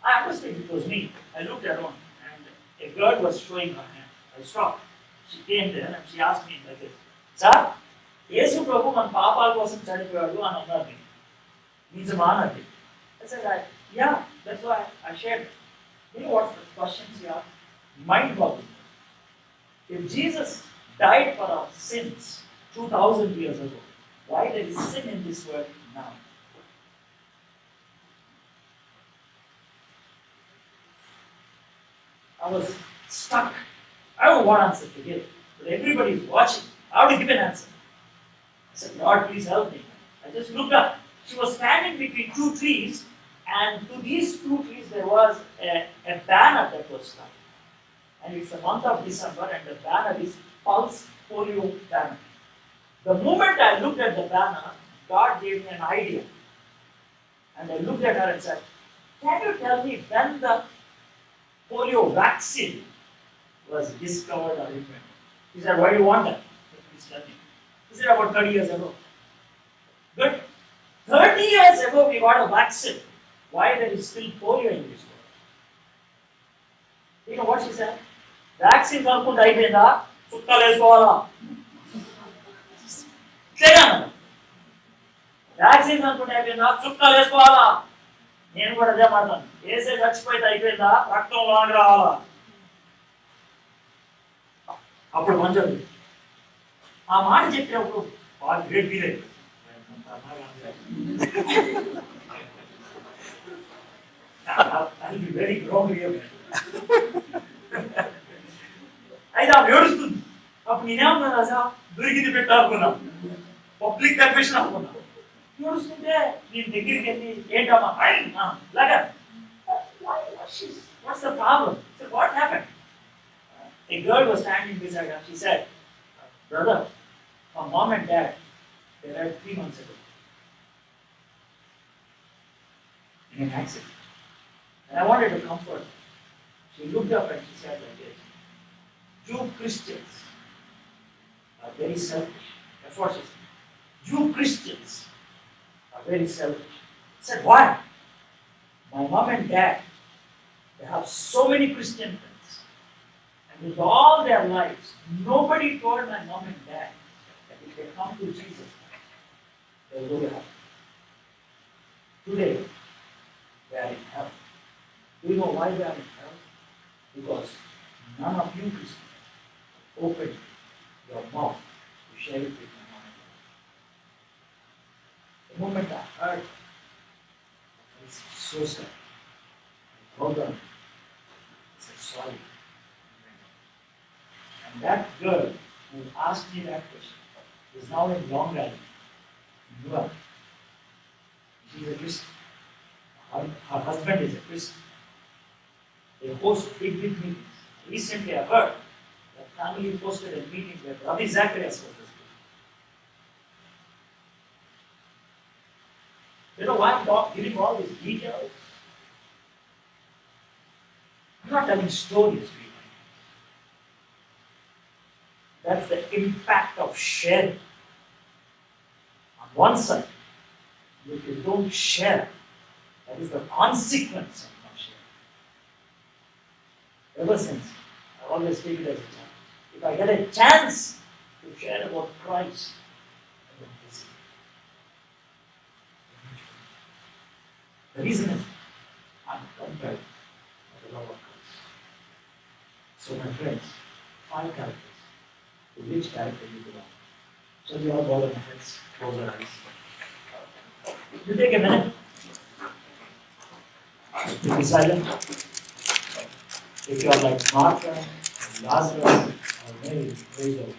I understood it was me. I looked around and a girl was showing her hand. I stopped. She came there and she asked me like this, Sir, Yesu Prabhu man papal kosam chadipoyadu ani annaru. Nijama anadi. I said, yeah, that's why I shared it. You know what the questions she asked? Mind-boggling. If Jesus died for our sins 2,000 years ago, why there is sin in this world now? I was stuck. I don't know what answer to give, but everybody is watching. How to give an answer? I said, Lord, please help me. I just looked up. She was standing between two trees, and to these two trees there was a banner that was stuck. And it's the month of December, and the banner is Pulse Polio Banner. The moment I looked at the banner, God gave me an idea. And I looked at her and said, can you tell me when the polio vaccine was discovered or invented? He said, why do you want that? Said, please tell me. He said, about 30 years ago. Good. 30 years ago we got a vaccine. Why there is still polio in this world? You know what she said? Vaccine కనుక్కుంటే అయిపోయిందా చుక్కలు వేసుకోవాలా vaccine కనుక్కుంటే అయిపోయిందా చుక్కలు వేసుకోవాలా నేను కూడా అదే మాట్లాడతాను వేసే చచ్చిపోతే అయిపోయిందా రక్తం లాగా రావాలా అప్పుడు మంచిది ఆ మాట చెప్పినప్పుడు వాళ్ళు గ్రేట్ ఫీల్ అయ్యింది I'll be very grown here. అయితే ఆమె ఏడుస్తుంది అప్పుడు నేనేమన్నా సార్ దొరికింది పెట్టాలనుకున్నా పబ్లిక్ కన్ఫెషన్ అనుకున్నా ఏడుస్తుంటే నేను దగ్గరికి వెళ్ళి ఏంటమ్మా లాగా what's the problem? I said, what happened? A girl was standing beside her. She said, brother, her mom and dad, they died 3 months ago in an accident. And I wanted to comfort her. She looked up and she said like this, Jew Christians are very selfish. That's what she said. Jew Christians are very selfish. I said, why? My mom and dad, they have so many Christian friends. And with all their lives, nobody told my mom and dad that if they come to Jesus, they will go to heaven. Today, they are in hell. Do you know why they are in hell? Because none of you Christians opened your mouth to share it with my mom and dad. The moment I heard, I was so sad. I called them. I said, sorry. And that girl who asked me that question is now in Long Valley, in Newark. She is a Christian. Her husband is a Christian. They host big meetings. Recently I heard that family hosted a meeting where Ravi Zacharias was the speaker. You know why I'm giving all these details? I'm not telling stories to you. That's the impact of sharing. On one side, if you don't share, that is the consequence of not sharing. Ever since, I always take it as a challenge. If I get a chance to share about Christ, I don't hesitate. The reason is, I'm compelled by the love of Christ. So my friends, 5 characters. To which character you belong? So we all bow our heads, close our eyes. You take a minute to be silent. If you are like Martha, Lazarus, or Mary, praise the Lord.